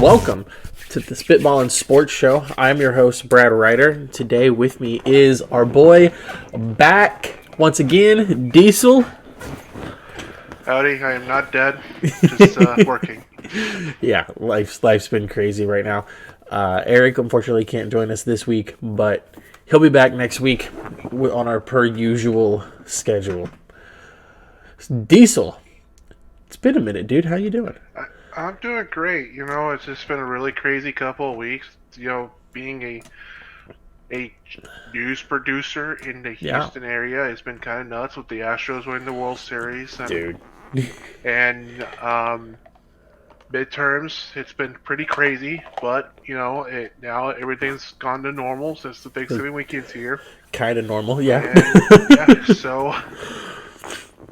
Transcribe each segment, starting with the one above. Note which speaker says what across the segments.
Speaker 1: Welcome to the Spittballin Sports Show. I'm your host, Brad Ryder. Today with me is our boy, back once again, Diesel.
Speaker 2: Howdy, I am not dead, just working.
Speaker 1: Yeah, life's been crazy right now. Eric, unfortunately, can't join us this week, but he'll be back next week on our per usual schedule. Diesel, it's been a minute, dude. How you doing?
Speaker 2: I'm doing great. You know, it's just been a really crazy couple of weeks. You know, being a news producer in the Houston area, it's been kind of nuts with the Astros winning the World Series.
Speaker 1: Dude.
Speaker 2: And midterms, it's been pretty crazy, but you know, now everything's gone to normal since the Thanksgiving weekend's here.
Speaker 1: Kind of normal, yeah.
Speaker 2: And, so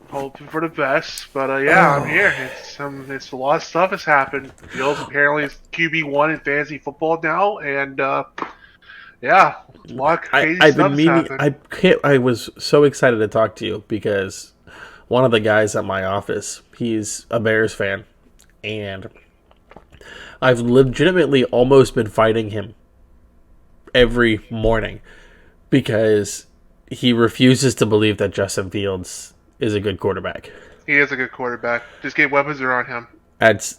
Speaker 2: hoping for the best, but I'm here. It's a lot of stuff has happened. Fields apparently is QB1 in fantasy football now, and a lot of crazy stuff has happened.
Speaker 1: I was so excited to talk to you because one of the guys at my office, he's a Bears fan, and I've legitimately almost been fighting him every morning because he refuses to believe that Justin Fields is a good quarterback.
Speaker 2: He is a good quarterback. Just get weapons around him.
Speaker 1: That's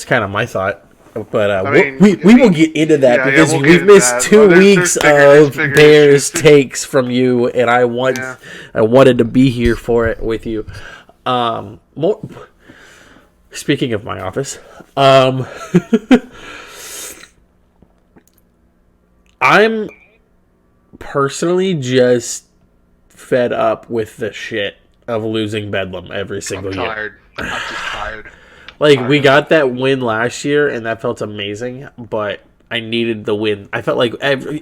Speaker 1: kind of my thought. But we will get into that because we've missed 2 weeks of Bears takes from you, and I wanted to be here for it with you. Speaking of my office, I'm personally just fed up with the shit of losing Bedlam every single year.
Speaker 2: I'm just tired.
Speaker 1: We got that win last year, and that felt amazing, but I needed the win. I felt like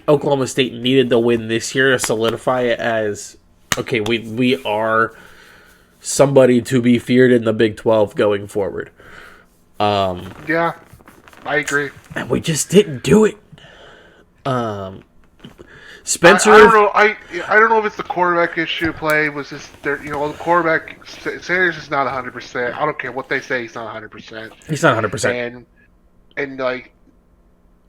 Speaker 1: Oklahoma State needed the win this year to solidify it as, okay, we are somebody to be feared in the Big 12 going forward.
Speaker 2: Yeah, I agree.
Speaker 1: And we just didn't do it. Spencer,
Speaker 2: I don't know. I don't know if it's the quarterback issue. Play was just there. You know, the quarterback Sanders is not 100%. I don't care what they say. He's not 100%.
Speaker 1: He's not 100%.
Speaker 2: And like,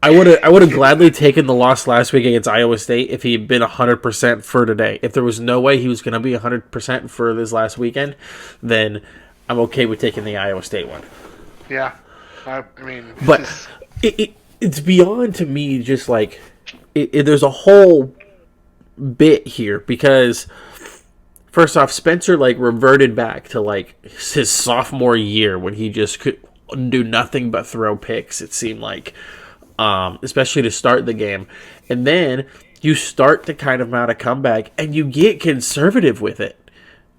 Speaker 1: I would have gladly taken the loss last week against Iowa State if he had been 100% for today. If there was no way he was going to be 100% for this last weekend, then I'm okay with taking the Iowa State one.
Speaker 2: Yeah, I mean,
Speaker 1: but it's beyond to me. Just like there's a whole bit here because first off, Spencer reverted back to his sophomore year when he just could do nothing but throw picks. It seemed like. Especially to start the game. And then you start to kind of mount a comeback and you get conservative with it.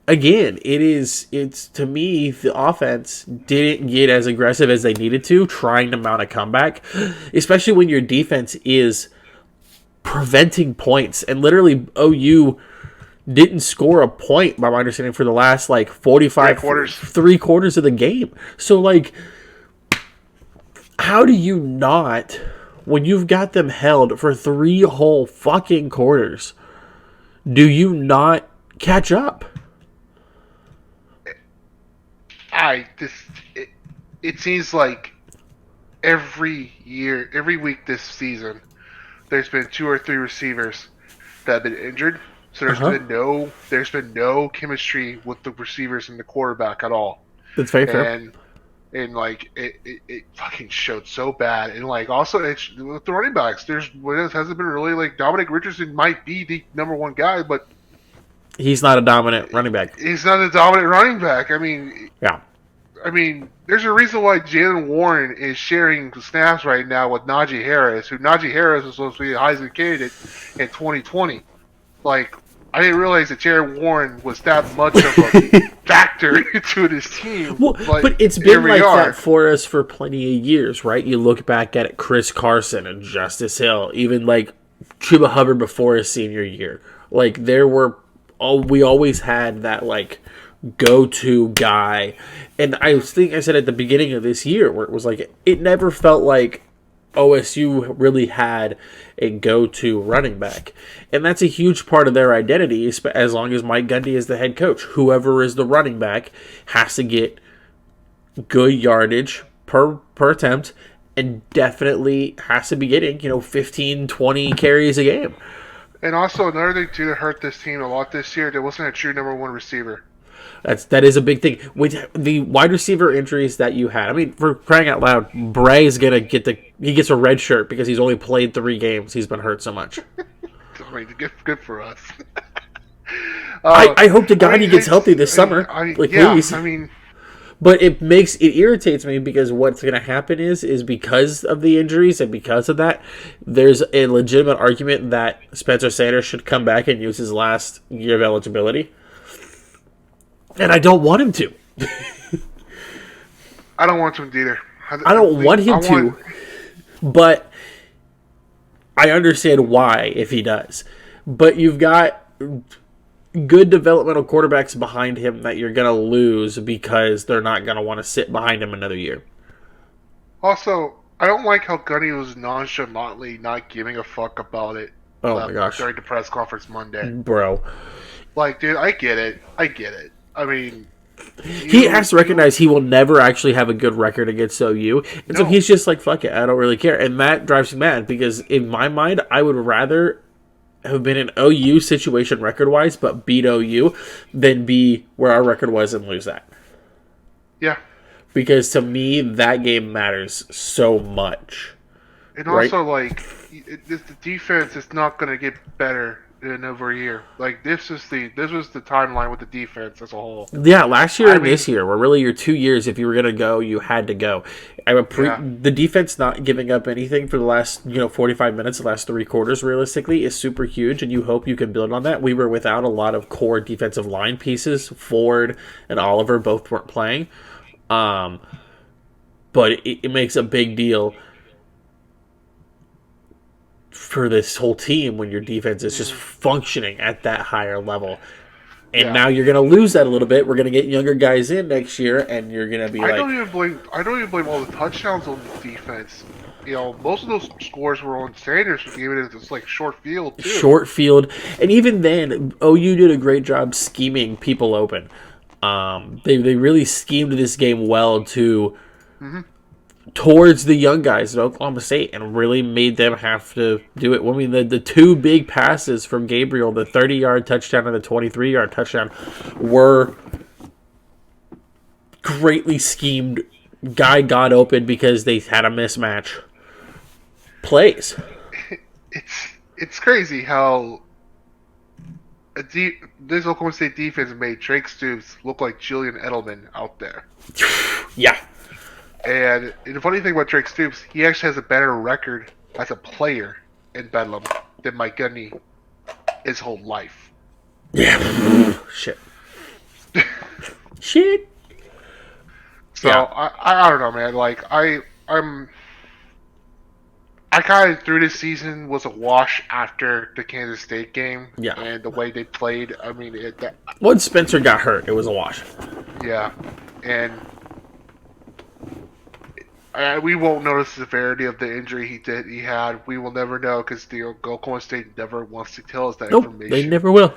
Speaker 1: Again, it's to me, the offense didn't get as aggressive as they needed to trying to mount a comeback, especially when your defense is preventing points. And literally OU didn't score a point, by my understanding, for the last 45 3 quarters of the game. So how do you not, when you've got them held for 3 whole fucking quarters, do you not catch up?
Speaker 2: It seems like every week this season, there's been 2 or 3 receivers that have been injured. So there's been no chemistry with the receivers and the quarterback at all.
Speaker 1: That's very fair.
Speaker 2: And it fucking showed so bad. And also with the running backs, it hasn't been really Dominic Richardson might be the number 1 guy, but
Speaker 1: he's not a dominant running back.
Speaker 2: He's not a dominant running back. I mean,
Speaker 1: yeah.
Speaker 2: I mean, there's a reason why Jalen Warren is sharing snaps right now with Najee Harris, who Najee Harris was supposed to be a Heisman candidate in 2020. I didn't realize that Jared Warren was that much of a factor to this team.
Speaker 1: Well, but it's been that for us for plenty of years, right? You look back at it, Chris Carson and Justice Hill, even Chuba Hubbard before his senior year. We always had that go-to guy. And I think I said at the beginning of this year where it was it never felt like OSU really had a go-to running back. And that's a huge part of their identity, as long as Mike Gundy is the head coach. Whoever is the running back has to get good yardage per attempt and definitely has to be getting, 15, 20 carries a game.
Speaker 2: And also another thing too that hurt this team a lot this year, there wasn't a true number one receiver.
Speaker 1: That is a big thing with the wide receiver injuries that you had. I mean, for crying out loud, Bray is gonna he gets a red shirt because he's only played 3 games. He's been hurt so much.
Speaker 2: I mean, good for us.
Speaker 1: I hope to God he gets healthy this summer. Please.
Speaker 2: I mean,
Speaker 1: but it irritates me because what's going to happen is because of the injuries and because of that, there's a legitimate argument that Spencer Sanders should come back and use his last year of eligibility. And I don't want him to.
Speaker 2: I don't want him to either.
Speaker 1: I don't want him to, but I understand why if he does. But you've got good developmental quarterbacks behind him that you're going to lose because they're not going to want to sit behind him another year.
Speaker 2: Also, I don't like how Gunny was nonchalantly not giving a fuck about it.
Speaker 1: Oh my gosh.
Speaker 2: During the press conference Monday.
Speaker 1: Bro.
Speaker 2: Like, dude, I get it. I mean...
Speaker 1: He has to recognize he will never actually have a good record against OU. And so he's just like, fuck it, I don't really care. And that drives me mad because in my mind, I would rather have been an OU situation record-wise, but beat OU than be where our record was and lose that.
Speaker 2: Yeah.
Speaker 1: Because to me, that game matters so much.
Speaker 2: And also, like, the defense is not going to get better in over a year. Like, this was the timeline with the defense as a whole.
Speaker 1: Yeah, last year and this year were really your 2 years. If you were going to go, you had to go. The defense not giving up anything for the last 45 minutes, the last 3 quarters, realistically, is super huge, and you hope you can build on that. We were without a lot of core defensive line pieces. Ford and Oliver both weren't playing. But it makes a big deal for this whole team when your defense is just functioning at that higher level. And now you're going to lose that a little bit. We're going to get younger guys in next year, and you're going to be
Speaker 2: I don't even blame all the touchdowns on the defense. Most of those scores were on Sanders, who gave it this like short field too.
Speaker 1: Short field, and even then, OU did a great job scheming people open. They really schemed this game well towards the young guys at Oklahoma State and really made them have to do it. I mean, the 2 big passes from Gabriel, the 30-yard touchdown and the 23-yard touchdown, were greatly schemed. Guy got open because they had a mismatch. Plays.
Speaker 2: It's crazy how this Oklahoma State defense made Drake Stoops look like Julian Edelman out there.
Speaker 1: Yeah.
Speaker 2: And the funny thing about Drake Stoops, he actually has a better record as a player in Bedlam than Mike Gundy his whole life.
Speaker 1: Yeah. Shit. Shit.
Speaker 2: So, yeah. I don't know, man. Like, I kind of, through this season, was a wash after the Kansas State game.
Speaker 1: Yeah.
Speaker 2: And the way they played. I mean,
Speaker 1: once Spencer got hurt, it was a wash.
Speaker 2: Yeah. And we won't notice the severity of the injury he had. We will never know because the Oklahoma State never wants to tell us that information.
Speaker 1: They never will.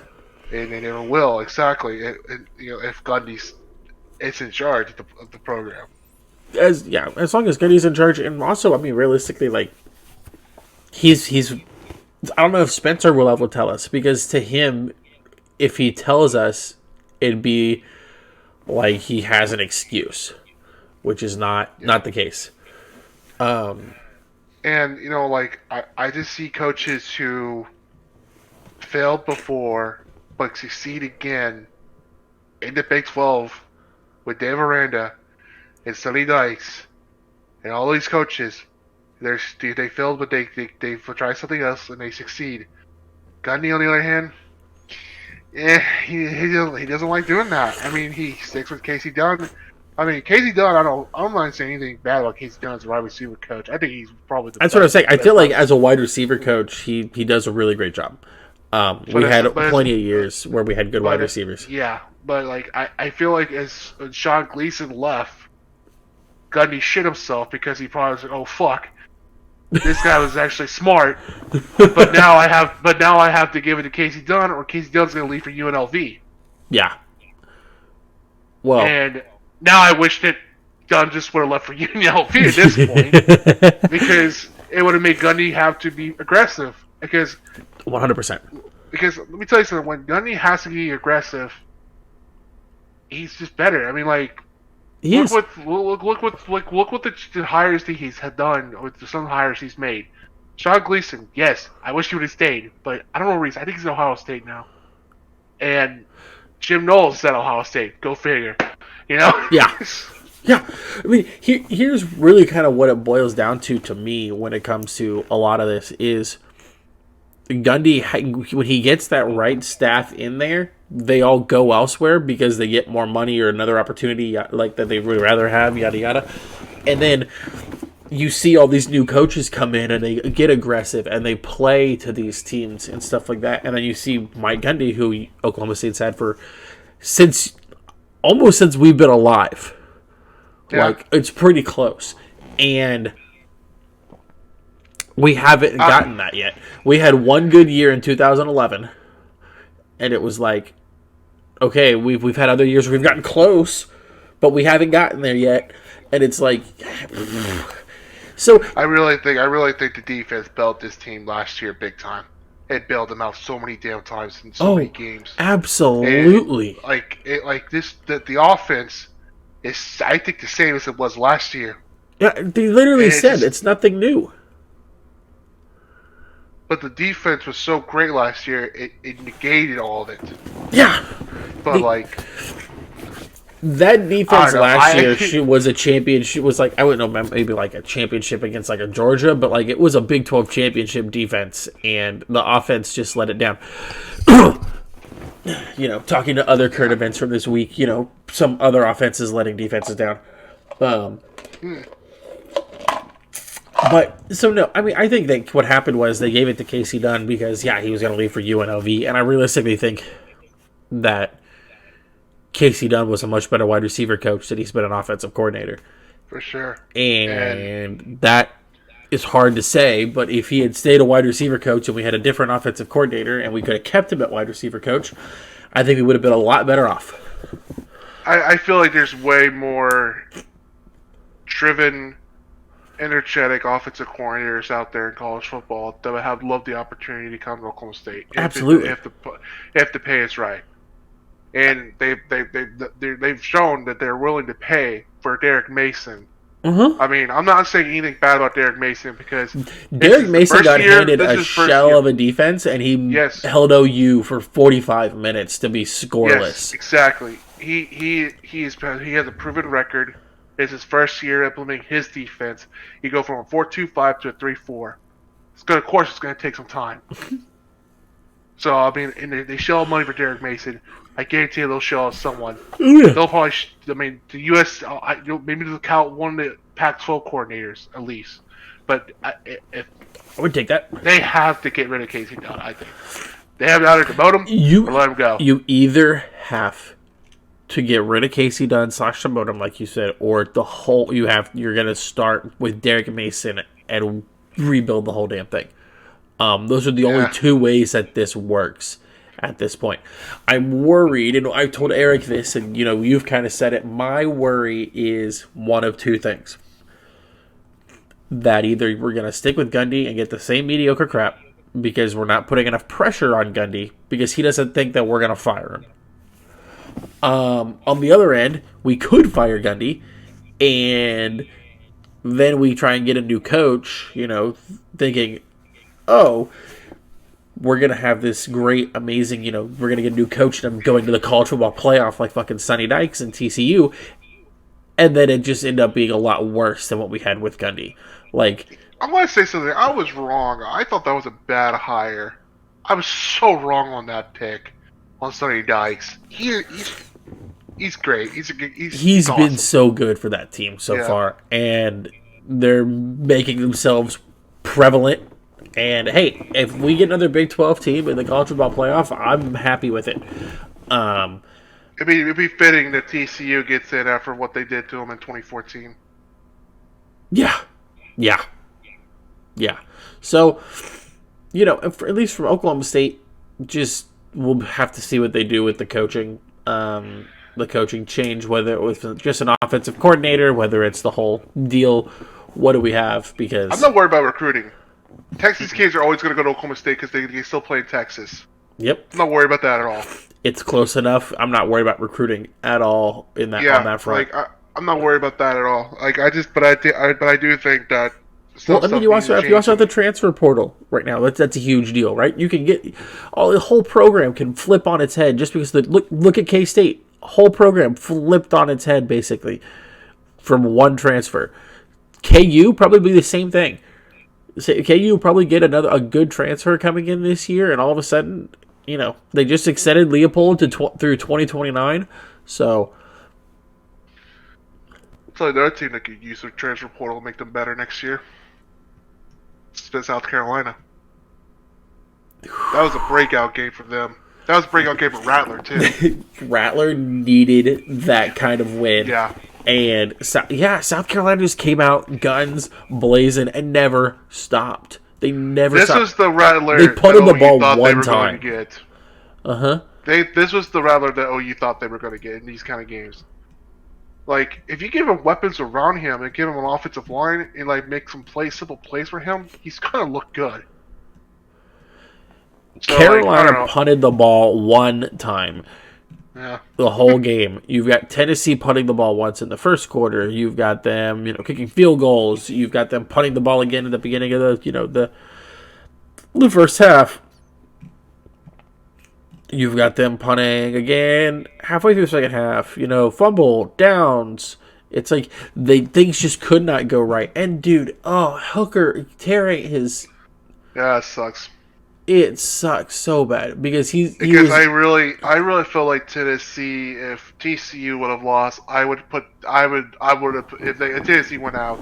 Speaker 2: And they never will, exactly. And if Gundy's in charge of the program.
Speaker 1: As long as Gundy's in charge, and also, I mean, realistically, like he's. I don't know if Spencer will ever tell us because to him, if he tells us, it'd be like he has an excuse. Which is not the case.
Speaker 2: And, like, I just see coaches who failed before but succeed again in the Big 12 with Dave Aranda and Sonny Dykes and all these coaches. They failed, but they try something else and they succeed. Gundy, on the other hand, he doesn't like doing that. I mean, he sticks with Casey Dunn. I mean, Casey Dunn, I'm not saying anything bad about Casey Dunn as a wide receiver coach. I think he's probably the best.
Speaker 1: That's what I'm saying. I feel like as a wide receiver coach, he does a really great job. We had plenty of years where we had good wide receivers.
Speaker 2: Yeah, but like I feel like as Sean Gleason left, Gundy shit himself because he probably was like, oh fuck, this guy was actually smart. but now I have to give it to Casey Dunn, or Casey Dunn's going to leave for UNLV.
Speaker 1: Yeah. Well.
Speaker 2: And now I wish that Dunn just would have left for UNLV at this point because it would have made Gundy have to be aggressive. Because
Speaker 1: 100%.
Speaker 2: Because let me tell you something: when Gundy has to be aggressive, he's just better. I mean, like look what the hires that he's had done with some hires he's made. Sean Gleason, yes, I wish he would have stayed, but I don't know reason. I think he's at Ohio State now. And Jim Knowles is at Ohio State. Go figure. You know?
Speaker 1: Yeah. Yeah. I mean, here's really kind of what it boils down to me when it comes to a lot of this is Gundy, when he gets that right staff in there, they all go elsewhere because they get more money or another opportunity like that they would rather have, yada, yada. And then you see all these new coaches come in and they get aggressive and they play to these teams and stuff like that. And then you see Mike Gundy, who Oklahoma State's had for almost since we've been alive. Yeah. Like, it's pretty close. And we haven't gotten that yet. We had one good year in 2011, and it was like, okay, we've had other years where we've gotten close, but we haven't gotten there yet. And it's like, so
Speaker 2: I really think the defense built this team last year big time. It bailed them out so many damn times in so many games.
Speaker 1: Absolutely.
Speaker 2: And, the offense is, I think, the same as it was last year.
Speaker 1: Yeah, they literally said it's nothing new.
Speaker 2: But the defense was so great last year, it negated all of it.
Speaker 1: Yeah.
Speaker 2: But,
Speaker 1: that defense last year was a championship. Was like, I wouldn't know, maybe like a championship against like a Georgia, but like it was a Big 12 championship defense, and the offense just let it down. Talking to other current events from this week, some other offenses letting defenses down. But, so no, I mean, I think that what happened was they gave it to Casey Dunn because, he was going to leave for UNLV, and I realistically think that Casey Dunn was a much better wide receiver coach than he's been an offensive coordinator.
Speaker 2: For sure.
Speaker 1: And that is hard to say, but if he had stayed a wide receiver coach and we had a different offensive coordinator and we could have kept him at wide receiver coach, I think we would have been a lot better off.
Speaker 2: I feel like there's way more driven, energetic offensive coordinators out there in college football that would have loved the opportunity to come to Oklahoma State.
Speaker 1: Absolutely.
Speaker 2: If the pay is right. And they've shown that they're willing to pay for Derek Mason. I mean, I'm not saying anything bad about Derek Mason because
Speaker 1: Derek Mason got handed a shell of a defense, and he held OU for 45 minutes to be scoreless. Yes,
Speaker 2: exactly. He has a proven record. It's his first year implementing his defense. You go from a 4-2-5 to a 3-4. Of course, it's going to take some time. So, I mean, and they shell money for Derek Mason. I guarantee they'll shell someone. They'll probably, the U.S., maybe they'll count one of the Pac-12 coordinators, at least. But if
Speaker 1: I would take that.
Speaker 2: They have to get rid of Casey Dunn, I think. They have to either demote him or let him go.
Speaker 1: You either have to get rid of Casey Dunn / demote him, like you said, or you're going to start with Derek Mason and rebuild the whole damn thing. Those are the only two ways that this works at this point. I'm worried, and I told Eric this, and you've kind of said it. My worry is one of two things. That either we're going to stick with Gundy and get the same mediocre crap because we're not putting enough pressure on Gundy because he doesn't think that we're going to fire him. On the other end, we could fire Gundy, and then we try and get a new coach, thinking, we're going to have this great, amazing, we're going to get a new coach and I'm going to the college football playoff like fucking Sonny Dykes and TCU. And then it just ended up being a lot worse than what we had with Gundy. Like,
Speaker 2: I want to say something. I was wrong. I thought that was a bad hire. I was so wrong on that pick on Sonny Dykes. He's great. He's awesome.
Speaker 1: Been so good for that team so far. And they're making themselves prevalent. And, hey, if we get another Big 12 team in the college football playoff, I'm happy with it.
Speaker 2: It'd be fitting that TCU gets in after what they did to them in 2014.
Speaker 1: Yeah. So, at least from Oklahoma State, just we'll have to see what they do with the coaching. the coaching change, whether it was just an offensive coordinator, whether it's the whole deal. What do we have? Because
Speaker 2: I'm not worried about recruiting. Texas kids are always going to go to Oklahoma State because they still play in Texas.
Speaker 1: Yep.
Speaker 2: I'm not worried about that at all.
Speaker 1: It's close enough. I'm not worried about recruiting at all on that front.
Speaker 2: Like I'm not worried about that at all. Like but I do think that.
Speaker 1: Well, I mean, you also have the transfer portal right now. That's a huge deal, right? You can get the whole program can flip on its head just because look at K-State, whole program flipped on its head basically from one transfer. KU probably be the same thing. KU probably get a good transfer coming in this year, and all of a sudden, they just extended Leopold through 2029. So,
Speaker 2: it's like another team that could use their transfer portal to make them better next year. It's South Carolina. That was a breakout game for them. That was a breakout game for Rattler too.
Speaker 1: Rattler needed that kind of win.
Speaker 2: Yeah.
Speaker 1: And South Carolina just came out guns blazing and never stopped. They never
Speaker 2: This
Speaker 1: stopped.
Speaker 2: was the Rattler
Speaker 1: they punted the ball
Speaker 2: thought
Speaker 1: one
Speaker 2: they were
Speaker 1: time.
Speaker 2: Going to get.
Speaker 1: Uh-huh.
Speaker 2: This was the Rattler that OU thought they were going to get in these kind of games. Like, if you give him weapons around him and give him an offensive line and like make some simple plays for him, he's going to look good. So,
Speaker 1: Carolina punted the ball one time.
Speaker 2: Yeah.
Speaker 1: The whole game. You've got Tennessee punting the ball once in the first quarter. You've got them, kicking field goals. You've got them punting the ball again at the beginning of the first half. You've got them punting again halfway through the second half. Fumble, downs. It's like things just could not go right. And dude, Hooker tearing his.
Speaker 2: Yeah, it sucks.
Speaker 1: It sucks so bad because
Speaker 2: I really feel like Tennessee, if TCU would have lost, if Tennessee went out,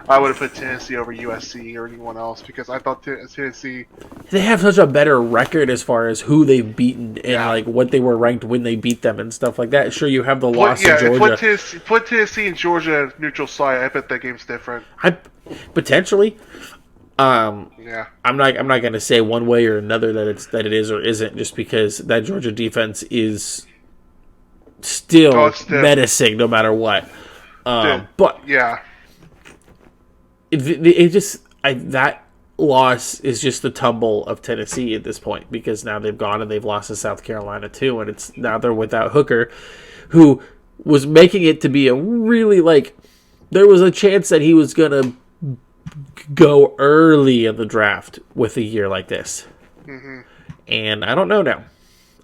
Speaker 2: I would have put Tennessee over USC or anyone else because I thought Tennessee.
Speaker 1: They have such a better record as far as who they've beaten and like what they were ranked when they beat them and stuff like that. Sure, you have the loss to Georgia.
Speaker 2: Put Tennessee and Georgia at neutral site. I bet that game's different.
Speaker 1: Potentially.
Speaker 2: Yeah.
Speaker 1: I'm not going to say one way or another that it is or isn't just because that Georgia defense is still menacing no matter what. But
Speaker 2: yeah,
Speaker 1: that loss is just the tumble of Tennessee at this point because now they've gone and they've lost to South Carolina too, and now they're without Hooker, who was making it to be a really there was a chance that he was gonna go early in the draft with a year like this, and I don't know now.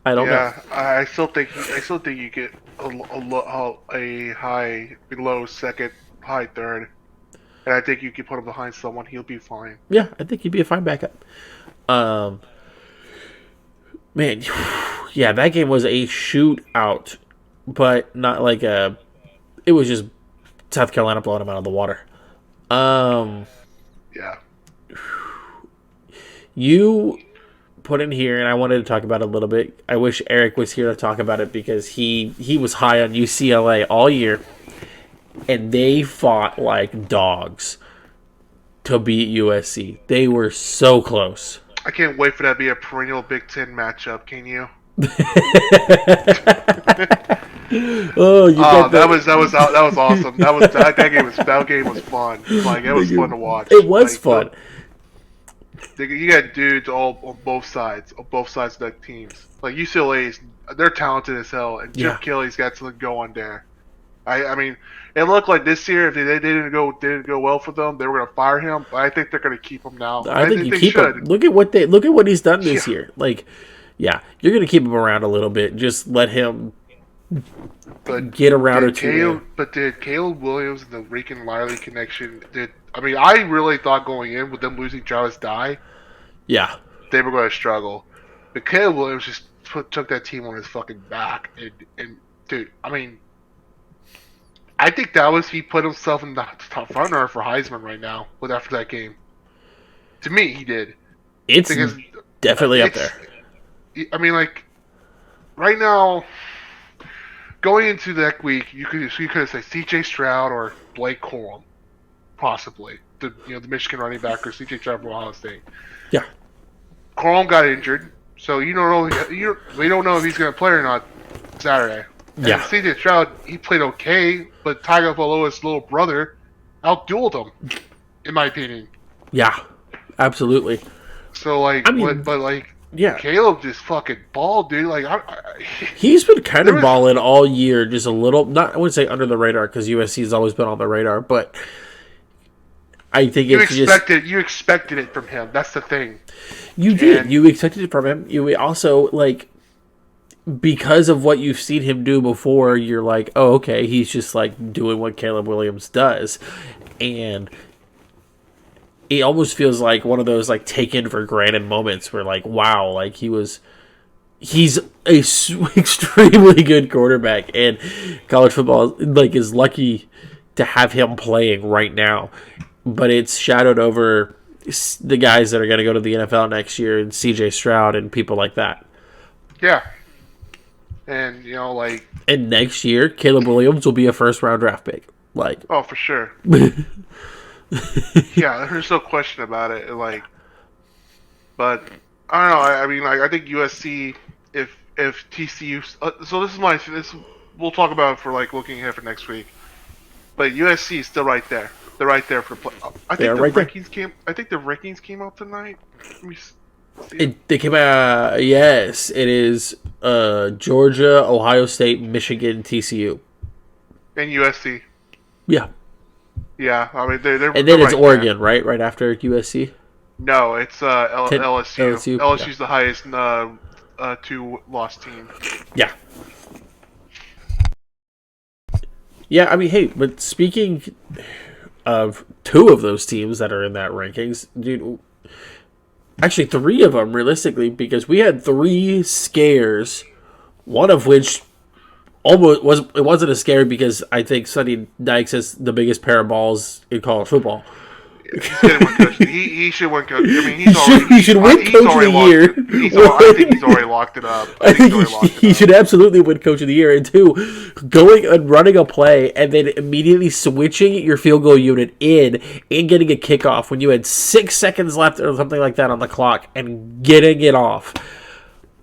Speaker 1: I don't know.
Speaker 2: Yeah, I still think you get a high, low second, high third, and I think you can put him behind someone. He'll be fine.
Speaker 1: Yeah, I think he'd be a fine backup. Man, yeah, that game was a shootout, but not like a. It was just South Carolina blowing him out of the water.
Speaker 2: Yeah.
Speaker 1: You put in here, and I wanted to talk about it a little bit. I wish Eric was here to talk about it because he was high on UCLA all year, and they fought like dogs to beat USC. They were so close.
Speaker 2: I can't wait for that to be a perennial Big Ten matchup. Can you? That was awesome. That game was fun. Like it was fun to watch.
Speaker 1: It was fun.
Speaker 2: You got dudes all on both sides of the teams. Like UCLA's, they're talented as hell, and Chip Kelly's got something going there. I mean, it looked like this year if they didn't go well for them, they were going to fire him. But I think they're going to keep him now.
Speaker 1: I think you keep him. Look at what he's done this year. Like, yeah, you're going to keep him around a little bit. Just let him get around or two.
Speaker 2: But did Caleb Williams and the Regan Riley connection? I really thought going in with them losing Travis Dye,
Speaker 1: yeah,
Speaker 2: they were going to struggle. But Caleb Williams just took that team on his fucking back, and dude, I think he put himself in the top front runner for Heisman right now after that game. To me, he did.
Speaker 1: It's definitely up there.
Speaker 2: Right now, going into that week, you could have said C.J. Stroud or Blake Corum, possibly the Michigan running back or C.J. Stroud from Ohio State.
Speaker 1: Yeah,
Speaker 2: Corum got injured, so we don't know if he's going to play or not Saturday. And
Speaker 1: Yeah,
Speaker 2: C.J. Stroud, he played okay, but Tagovailoa's little brother outdueled him, in my opinion.
Speaker 1: yeah, absolutely.
Speaker 2: So like,
Speaker 1: I mean,
Speaker 2: but like,
Speaker 1: yeah,
Speaker 2: Caleb just fucking balled, dude. Like,
Speaker 1: he's been kind
Speaker 2: there
Speaker 1: of
Speaker 2: was
Speaker 1: balling all year, just a little. Not I wouldn't say under the radar because USC has always been on the radar, but I think it's just
Speaker 2: you expected it from him. That's the thing.
Speaker 1: you did.
Speaker 2: And
Speaker 1: You expected it from him. You also like because of what you've seen him do before. You're like, oh, okay, he's just like doing what Caleb Williams does, and it almost feels like one of those like taken for granted moments where like, wow, like he's a extremely good quarterback, and college football like is lucky to have him playing right now. But it's shadowed over the guys that are going to go to the NFL next year, and C.J. Stroud and people like that.
Speaker 2: yeah, and like,
Speaker 1: And next year, Caleb Williams will be a first round draft pick. Like,
Speaker 2: oh, for sure. Yeah, there's no question about it. Like, but I don't know. I mean, like, I think USC, if TCU, so this we'll talk about it for like looking ahead for next week. But USC is still right there. They're right there for play. I think the
Speaker 1: right there.
Speaker 2: rankings came. I think the rankings came out tonight. Let me see.
Speaker 1: They came out. Yes, it is Georgia, Ohio State, Michigan, TCU.
Speaker 2: And USC.
Speaker 1: Yeah,
Speaker 2: Yeah, I mean they're
Speaker 1: and then
Speaker 2: they're
Speaker 1: it's
Speaker 2: right
Speaker 1: Oregon, right after USC.
Speaker 2: No, it's LSU.
Speaker 1: LSU,
Speaker 2: LSU's the highest two-loss team.
Speaker 1: Yeah. Yeah, I mean, hey, but speaking of two of those teams that are in that rankings, dude, actually three of them, realistically, because we had three scares, one of which it wasn't a scare because I think Sonny Dykes has the biggest pair of balls in college football.
Speaker 2: He should win coach. I mean, he
Speaker 1: should win coach of the year.
Speaker 2: I think he's already locked it up.
Speaker 1: I think he should absolutely win coach of the year. And two, going and running a play and then immediately switching your field goal unit in and getting a kickoff when you had 6 seconds left or something like that on the clock and getting it off.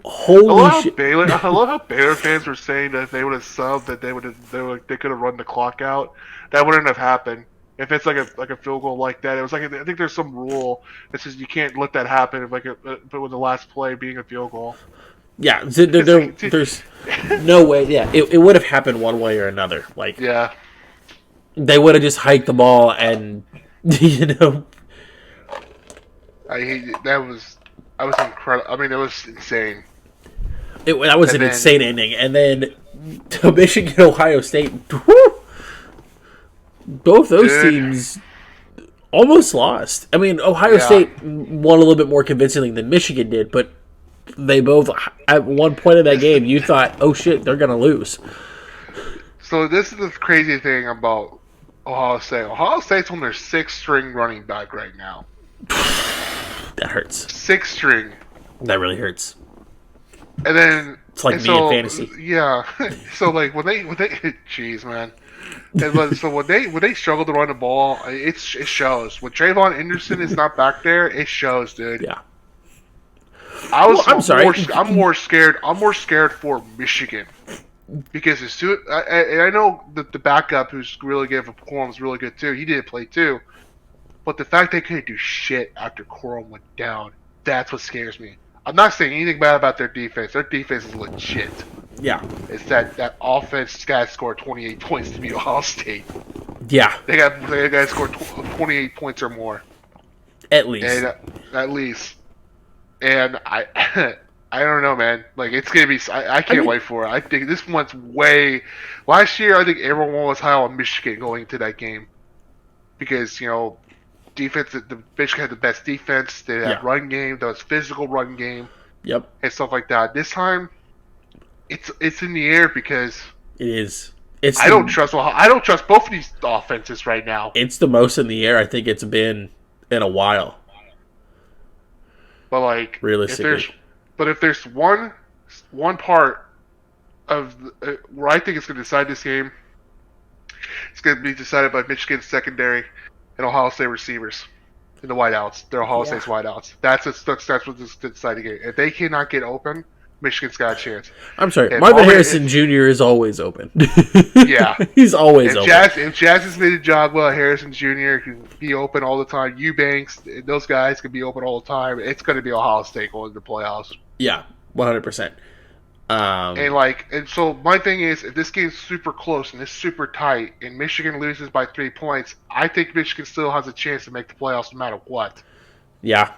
Speaker 1: Holy shit!
Speaker 2: I love how Baylor fans were saying that if they would have subbed, that they could have run the clock out. That wouldn't have happened. If it's like a field goal like that, it was like I think there's some rule that says you can't let that happen. If but with the last play being a field goal.
Speaker 1: Yeah, there's no way. Yeah, it would have happened one way or another. Like,
Speaker 2: yeah,
Speaker 1: they would have just hiked the ball and
Speaker 2: that was incredible. I mean, it was insane.
Speaker 1: That was an insane ending, and then to Michigan, Ohio State. Whew, both those teams almost lost. I mean, Ohio State won a little bit more convincingly than Michigan did, but they both, at one point in that game, you thought, oh shit, they're going to lose.
Speaker 2: So this is the crazy thing about Ohio State. Ohio State's on their 6th-string running back right now.
Speaker 1: That hurts.
Speaker 2: 6th string.
Speaker 1: That really hurts.
Speaker 2: And then
Speaker 1: it's like me in fantasy.
Speaker 2: Yeah. So like when they jeez, man. And so when they struggle to run the ball, it shows. When Trayvon Anderson is not back there, it shows, dude.
Speaker 1: Yeah.
Speaker 2: I'm sorry. I'm more scared. I'm more scared for Michigan because I know that the backup who's really good for Corum is really good too. He did play too, but the fact they couldn't do shit after Corum went down, that's what scares me. I'm not saying anything bad about their defense. Their defense is legit.
Speaker 1: Yeah.
Speaker 2: It's that offense guys scored 28 points to beat Ohio State.
Speaker 1: Yeah.
Speaker 2: They guys scored 28 points or more.
Speaker 1: At least.
Speaker 2: And, at least. And I don't know, man. Like, it's going to be... I can't wait for it. I think this one's way... Last year, I think everyone was high on Michigan going into that game. Because, defense, the Michigan had the best defense. They had run game. There was physical run game.
Speaker 1: Yep.
Speaker 2: And stuff like that. This time, it's in the air because
Speaker 1: it is. I
Speaker 2: don't trust both of these offenses right now.
Speaker 1: It's the most in the air I think it's been in a while.
Speaker 2: But like
Speaker 1: realistically,
Speaker 2: if there's one part of where I think it's going to decide this game, it's going to be decided by Michigan's secondary and Ohio State receivers in the wideouts. They're Ohio State's wideouts. That's what's deciding it. If they cannot get open, Michigan's got a chance.
Speaker 1: I'm sorry,
Speaker 2: If
Speaker 1: Marvin
Speaker 2: Auburn-
Speaker 1: Harrison Jr. is always open.
Speaker 2: Yeah.
Speaker 1: He's always open.
Speaker 2: If Jazz has made a job well, Harrison Jr. can be open all the time. Eubanks, those guys can be open all the time. It's going to be Ohio State going to the playoffs.
Speaker 1: Yeah, 100%.
Speaker 2: And so my thing is, if this game's super close and it's super tight, and Michigan loses by 3 points, I think Michigan still has a chance to make the playoffs no matter what.
Speaker 1: Yeah,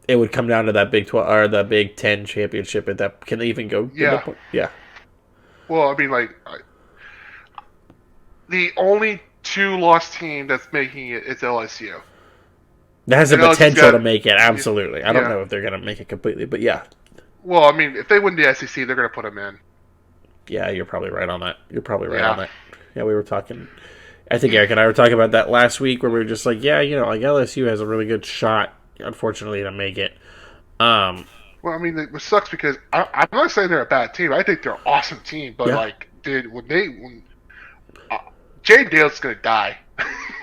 Speaker 1: it would come down to that Big 12 or the Big 10 championship. If that can they even go?
Speaker 2: Yeah.
Speaker 1: Yeah.
Speaker 2: Well, I mean, the only 2-loss team that's making it is LSU.
Speaker 1: That has the
Speaker 2: And LSU's
Speaker 1: potential to make it. Absolutely. I don't
Speaker 2: Yeah.
Speaker 1: know if they're going to make it completely, but yeah.
Speaker 2: Well, I mean, if they win the SEC, they're going to put them in.
Speaker 1: Yeah, you're probably right on that.
Speaker 2: Yeah.
Speaker 1: On that. Yeah, we were talking. I think Eric and I were talking about that last week, where we were just like, yeah, like LSU has a really good shot, unfortunately, to make it.
Speaker 2: Well, I mean, it sucks because I'm not saying they're a bad team. I think they're an awesome team. But when Jay Dale's going to die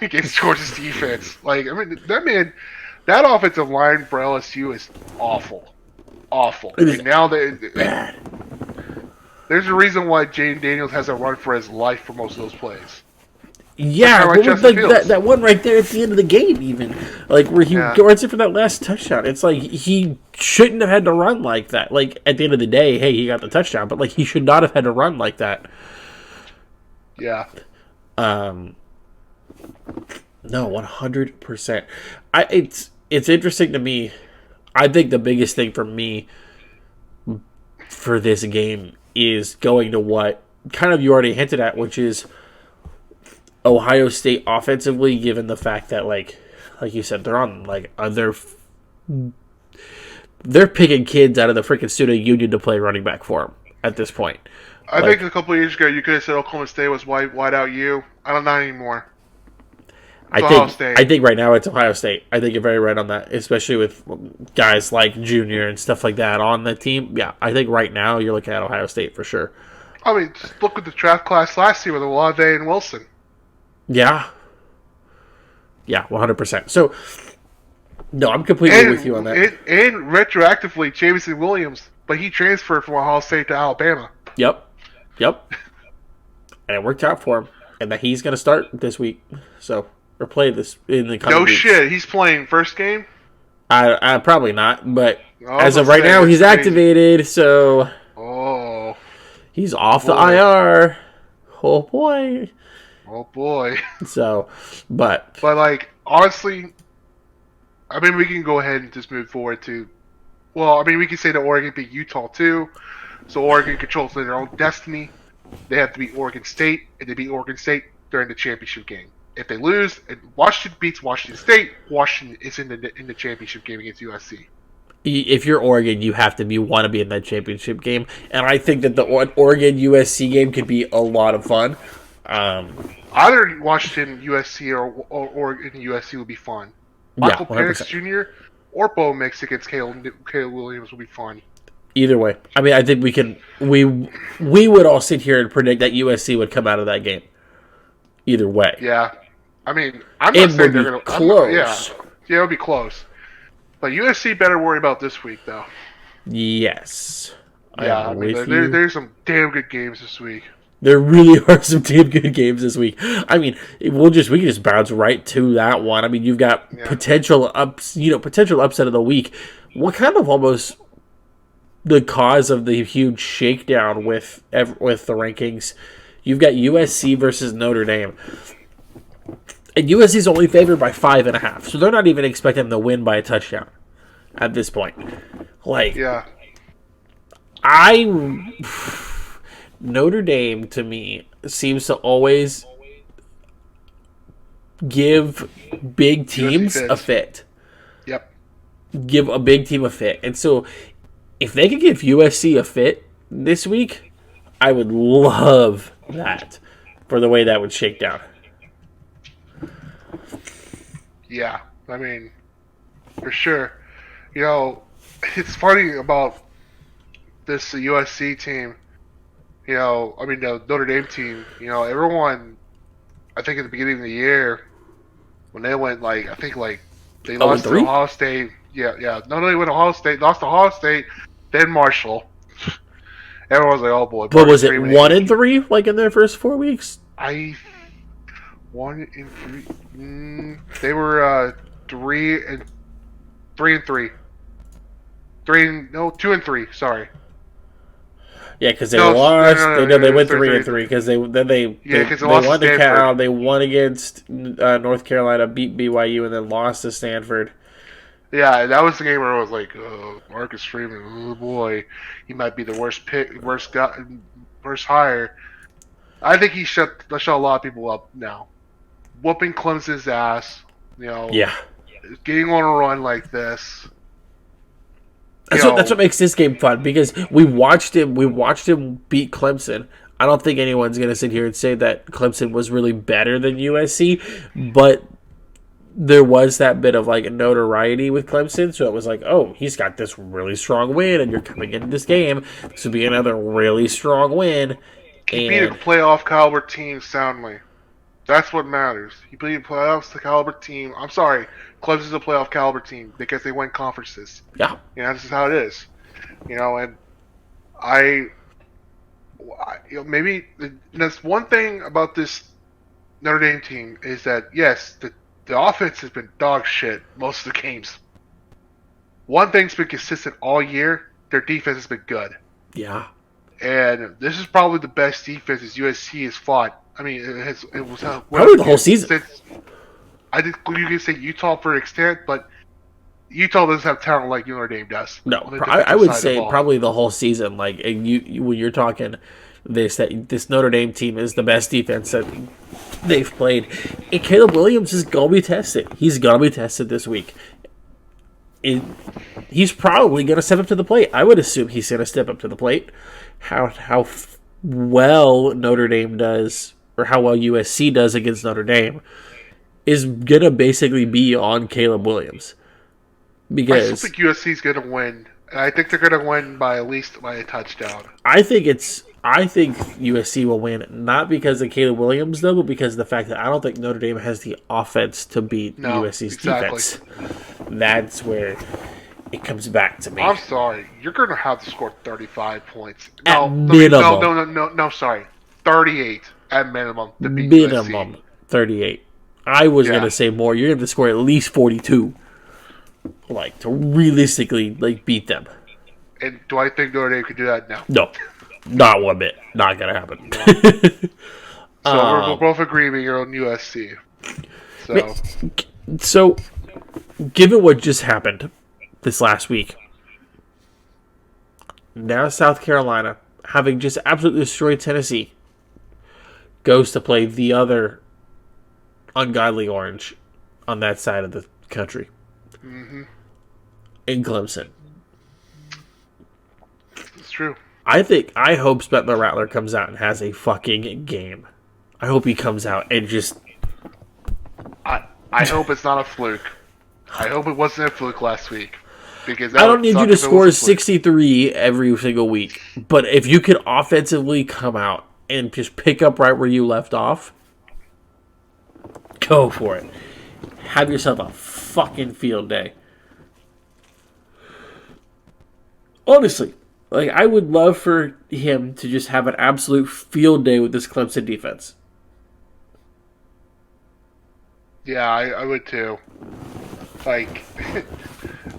Speaker 2: against Georgia's defense. I mean, that offensive line for LSU is awful. And now there's a reason why Jane Daniels has a run for his life for most of those plays.
Speaker 1: Yeah,
Speaker 2: like
Speaker 1: that one right there at the end of the game, even where he runs it for that last touchdown. It's like he shouldn't have had to run like that. Like at the end of the day, hey, he got the touchdown, but he should not have had to run like that.
Speaker 2: Yeah.
Speaker 1: No, 100%. It's interesting to me. I think the biggest thing for me for this game is going to what kind of you already hinted at, which is Ohio State offensively, given the fact that like you said, they're on they're picking kids out of the freaking student union to play running back for them at this point.
Speaker 2: I think a couple of years ago you could have said Oklahoma State was wide out you. I don't know anymore.
Speaker 1: I think right now it's Ohio State. I think you're very right on that, especially with guys like Junior and stuff like that on the team. Yeah, I think right now you're looking at Ohio State for sure.
Speaker 2: I mean, just look at the draft class last year with Olave and Wilson.
Speaker 1: Yeah. Yeah, 100%. So, no, I'm completely with you on that.
Speaker 2: And retroactively, Jameson Williams, but he transferred from Ohio State to Alabama.
Speaker 1: Yep. And it worked out for him. And that he's going to start this week. So, or play this in the coming weeks.
Speaker 2: Shit, he's playing first game?
Speaker 1: I probably not, but as of right now, he's activated, so...
Speaker 2: Oh.
Speaker 1: He's off the IR. Oh, boy. So, but
Speaker 2: honestly, I mean, we can go ahead and just move forward to... Well, I mean, we can say that Oregon beat Utah, too. So Oregon controls their own destiny. They have to beat Oregon State, and they beat Oregon State during the championship game. If they lose, and Washington beats Washington State, Washington is in the championship game against USC.
Speaker 1: If you're Oregon, you have to want to be in that championship game, and I think that the Oregon USC game could be a lot of fun.
Speaker 2: Either Washington USC or Oregon USC would be fun. Michael Penix Jr. or Bo Mix against Caleb Williams would be fun.
Speaker 1: Either way, I mean, I think we would all sit here and predict that USC would come out of that game. Either way,
Speaker 2: yeah. I mean, I'm not saying they're going to
Speaker 1: close.
Speaker 2: Yeah, it'll be close. But USC better worry about this week, though.
Speaker 1: Yes.
Speaker 2: Yeah, I mean, there's some damn good games this week.
Speaker 1: There really are some damn good games this week. I mean, we can just bounce right to that one. I mean, you've got potential upset of the week. What kind of almost the cause of the huge shakedown with the rankings? You've got USC versus Notre Dame. And USC's only favored by 5.5, so they're not even expecting them to win by a touchdown at this point. Notre Dame, to me, seems to always give big teams a fit.
Speaker 2: Yep.
Speaker 1: Give a big team a fit. And so, if they could give USC a fit this week, I would love that for the way that would shake down.
Speaker 2: Yeah, I mean, for sure. You know, it's funny about this USC team. You know, I mean, the Notre Dame team, everyone, I think at the beginning of the year, when they went, they lost to Ohio State. Yeah. Not only went to Ohio State, lost to Ohio State, then Marshall. Everyone was like, "Oh boy!"
Speaker 1: What
Speaker 2: Marcus
Speaker 1: was it?
Speaker 2: Freeman
Speaker 1: 1-3, like in their first 4 weeks?
Speaker 2: I 1-3. They were 3-3. 2-3. Sorry.
Speaker 1: Yeah, because they
Speaker 2: No,
Speaker 1: lost. They
Speaker 2: no,
Speaker 1: they
Speaker 2: it was
Speaker 1: went
Speaker 2: 3
Speaker 1: three
Speaker 2: 3.
Speaker 1: and three because they
Speaker 2: Yeah, because they
Speaker 1: they
Speaker 2: lost to
Speaker 1: won the
Speaker 2: Stanford.
Speaker 1: Cal. They won against North Carolina, beat BYU, and then lost to Stanford.
Speaker 2: Yeah, that was the game where I was like, oh, Marcus Freeman, oh boy, he might be the worst pick, worst guy, worst hire. I think he shut a lot of people up now. Whooping Clemson's ass, you know,
Speaker 1: Yeah,
Speaker 2: getting on a run like this.
Speaker 1: that's what makes this game fun because we watched him beat Clemson. I don't think anyone's gonna sit here and say that Clemson was really better than USC, but there was that bit of like notoriety with Clemson, so it was like, oh, he's got this really strong win, and you're coming into this game. This would be another really strong win,
Speaker 2: He beat a
Speaker 1: and
Speaker 2: playoff caliber team soundly. That's what matters. He beat a playoffs caliber team. I'm sorry, Clemson's a playoff caliber team because they win conferences.
Speaker 1: yeah,
Speaker 2: This is how it is. And I maybe that's one thing about this Notre Dame team is that yes, the offense has been dog shit most of the games. One thing's been consistent all year: their defense has been good,
Speaker 1: yeah.
Speaker 2: and this is probably the best defense as USC has fought. I mean, it was
Speaker 1: Probably the whole season.
Speaker 2: I think you can say Utah for an extent, but Utah doesn't have talent like Notre Dame does.
Speaker 1: No,
Speaker 2: On the
Speaker 1: I
Speaker 2: defensive
Speaker 1: would
Speaker 2: side of the
Speaker 1: say
Speaker 2: ball.
Speaker 1: probably the whole season. Like and when you're talking this Notre Dame team is the best defense that they've played. And Caleb Williams is gonna be tested. He's gonna be tested this week. He's probably gonna step up to the plate. I would assume he's gonna step up to the plate. How well Notre Dame does, or how well USC does against Notre Dame, is gonna basically be on Caleb Williams.
Speaker 2: I still
Speaker 1: Because
Speaker 2: think USC is going to win, and I think they're going to win by at least by a touchdown.
Speaker 1: I think USC will win, not because of Caleb Williams though, but because of the fact that I don't think Notre Dame has the offense to beat USC's defense. That's where it comes back to me.
Speaker 2: I'm sorry, you're going to have to score 35 points.
Speaker 1: At minimum.
Speaker 2: No, sorry, 38 at minimum to beat
Speaker 1: Minimum
Speaker 2: USC.
Speaker 1: 38. I was
Speaker 2: Yeah.
Speaker 1: gonna say more. You're gonna have to score at least 42, like to realistically beat them.
Speaker 2: And do I think Notre Dame could do that? No.
Speaker 1: No, not one bit. Not gonna happen.
Speaker 2: So we're both agreeing you're on USC. So
Speaker 1: So, given what just happened this last week, now South Carolina, having just absolutely destroyed Tennessee, goes to play the other ungodly orange on that side of the country. In Clemson.
Speaker 2: it's true.
Speaker 1: I hope Spencer Rattler comes out and has a fucking game. I hope he comes out and just...
Speaker 2: I hope it's not a fluke. I hope it wasn't a fluke last week. Because
Speaker 1: I don't need you to score 63 every single week. But if you can offensively come out and just pick up right where you left off, go for it. Have yourself a fucking field day. Honestly, I would love for him to just have an absolute field day with this Clemson defense.
Speaker 2: Yeah, I would too.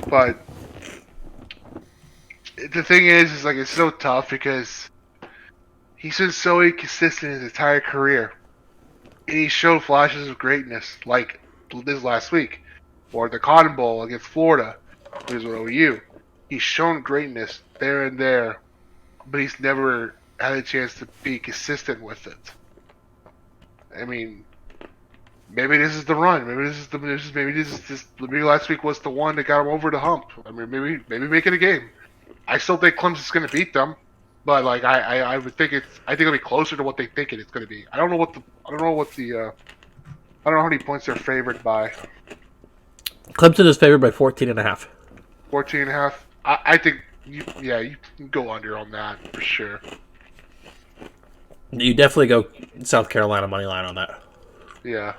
Speaker 2: But the thing is it's so tough because he's been so inconsistent his entire career. And he showed flashes of greatness, like this last week, or the Cotton Bowl against Florida, which was with OU. He's shown greatness there and there, but he's never had a chance to be consistent with it. I mean, maybe this is the run. Maybe last week was the one that got him over the hump. I mean, maybe make it a game. I still think Clemson's going to beat them, but I would think it'll be closer to what they think it's going to be. I don't know how many points they're favored by.
Speaker 1: Clemson is favored by 14.5.
Speaker 2: 14.5. I think you can go under on that for sure.
Speaker 1: You definitely go South Carolina money line on that.
Speaker 2: Yeah.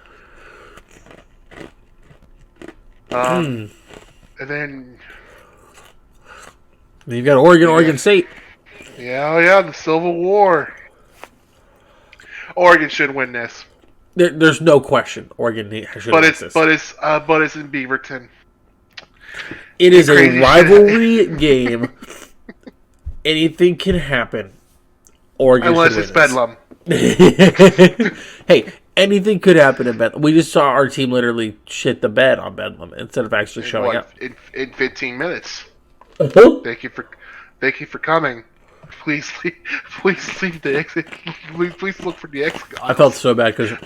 Speaker 2: And then
Speaker 1: You've got Oregon State.
Speaker 2: Yeah, the Civil War. Oregon should win this,
Speaker 1: There's no question Oregon should
Speaker 2: but
Speaker 1: win
Speaker 2: it's
Speaker 1: this.
Speaker 2: but it's in Beaverton.
Speaker 1: It is a
Speaker 2: Crazy
Speaker 1: rivalry game. Anything can happen. Oregon
Speaker 2: Unless
Speaker 1: should
Speaker 2: it's
Speaker 1: win
Speaker 2: Bedlam.
Speaker 1: Hey, anything could happen in Bedlam. We just saw our team literally shit the bed on Bedlam instead of actually showing up.
Speaker 2: In 15 minutes.
Speaker 1: Uh-huh.
Speaker 2: Thank you for coming. Please leave the exit. Please look for the exit.
Speaker 1: I felt so bad because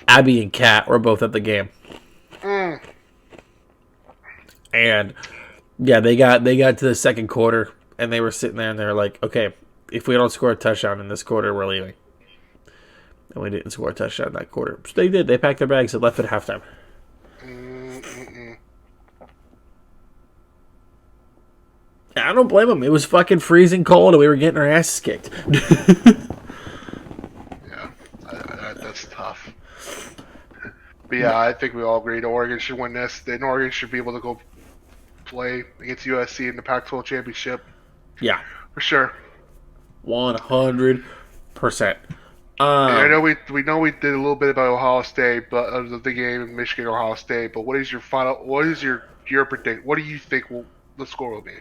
Speaker 1: Abby and Kat were both at the game, and yeah, they got to the second quarter and they were sitting there and they're like, okay, if we don't score a touchdown in this quarter, we're leaving. And we didn't score a touchdown in that quarter. So they did. They packed their bags and left at halftime. I don't blame them. It was fucking freezing cold and we were getting our asses kicked.
Speaker 2: Yeah, that's tough. But yeah, I think we all agreed Oregon should win this. Then Oregon should be able to go play against USC in the Pac-12 championship.
Speaker 1: Yeah.
Speaker 2: For sure.
Speaker 1: 100%.
Speaker 2: I know we did a little bit about Ohio State, but of the game Michigan Ohio State. But what is your predict? What do you think the score will be?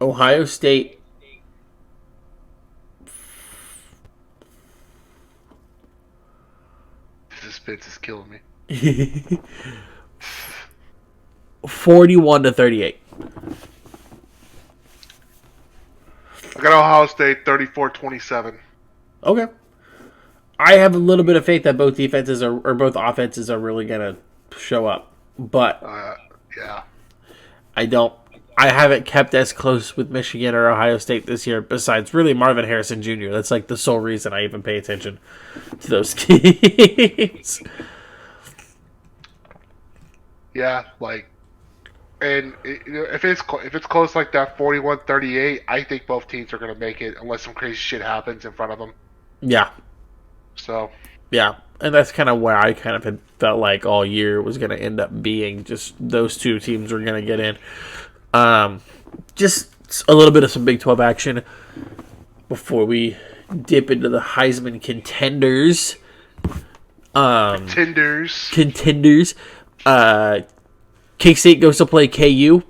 Speaker 1: Ohio State.
Speaker 2: The suspense is killing me.
Speaker 1: 41-38.
Speaker 2: I got Ohio State 34-27.
Speaker 1: Okay. I have a little bit of faith that both defenses or both offenses are really gonna show up, but
Speaker 2: yeah,
Speaker 1: I haven't kept as close with Michigan or Ohio State this year. Besides, really Marvin Harrison Jr. That's like the sole reason I even pay attention to those games.
Speaker 2: Yeah, and if it's close like that, 41-38, I think both teams are gonna make it unless some crazy shit happens in front of them.
Speaker 1: Yeah.
Speaker 2: So.
Speaker 1: Yeah, and that's kind of where I kind of had felt like all year was going to end up being. Just those two teams were going to get in. Just a little bit of some Big 12 action before we dip into the Heisman contenders. Contenders. K-State goes to play KU.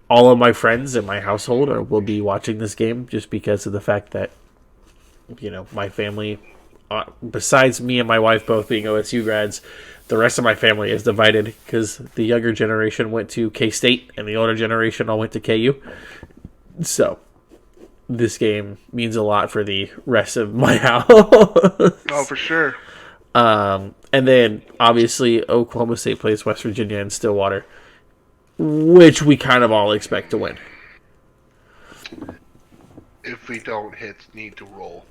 Speaker 1: All of my friends in my household will be watching this game just because of the fact that, my family, besides me and my wife both being OSU grads, the rest of my family is divided because the younger generation went to K-State and the older generation all went to KU. So this game means a lot for the rest of my house.
Speaker 2: Oh, for sure.
Speaker 1: And then, obviously, Oklahoma State plays West Virginia in Stillwater, which we kind of all expect to win.
Speaker 2: If we don't, hits need to roll.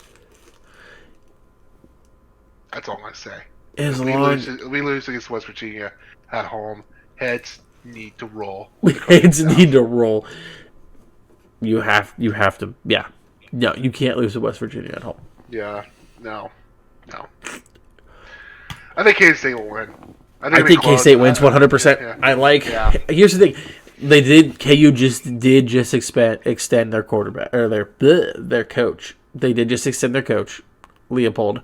Speaker 2: That's all I'm going to say. If we lose against West Virginia at home, heads need to roll.
Speaker 1: Heads need to roll. You have to, yeah. No, you can't lose to West Virginia at home.
Speaker 2: Yeah, no. I think K-State will win.
Speaker 1: I think K-State wins 100%. Yeah. Here's the thing. KU just did extend their quarterback, or their coach. They did just extend their coach, Leopold.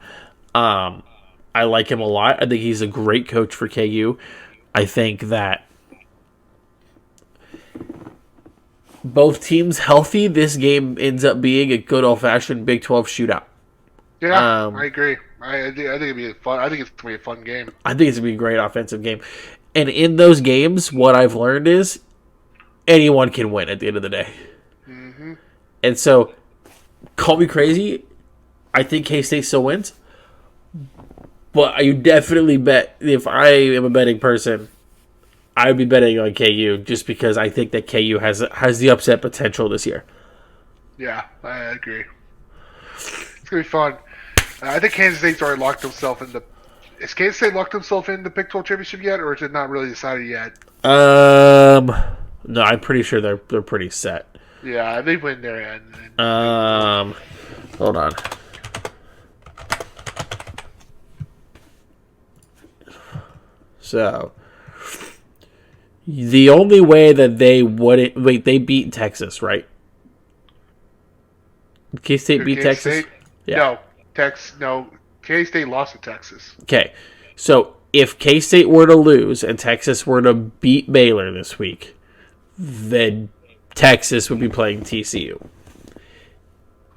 Speaker 1: I like him a lot. I think he's a great coach for KU. I think that both teams healthy, this game ends up being a good old-fashioned Big 12 shootout.
Speaker 2: Yeah, I agree. I think it'd be fun. I think it's gonna be a fun game.
Speaker 1: I think it's gonna be a great offensive game. And in those games, what I've learned is anyone can win at the end of the day.
Speaker 2: Mm-hmm.
Speaker 1: And so, call me crazy, I think K-State still wins. But I definitely bet, if I am a betting person, I would be betting on KU just because I think that KU has the upset potential this year.
Speaker 2: Yeah, I agree. It's gonna be fun. I think Kansas State's already locked themselves in the. Is Kansas State locked themselves in the Big 12 championship yet, or is it not really decided yet?
Speaker 1: No, I'm pretty sure they're pretty set.
Speaker 2: Yeah, they win there.
Speaker 1: Hold on. So the only way that they wouldn't wait, they beat Texas, right? K State
Speaker 2: Who,
Speaker 1: beat Texas.
Speaker 2: K-State?
Speaker 1: Yeah.
Speaker 2: No. K-State lost to Texas.
Speaker 1: Okay. So if K State were to lose and Texas were to beat Baylor this week, then Texas would be playing TCU.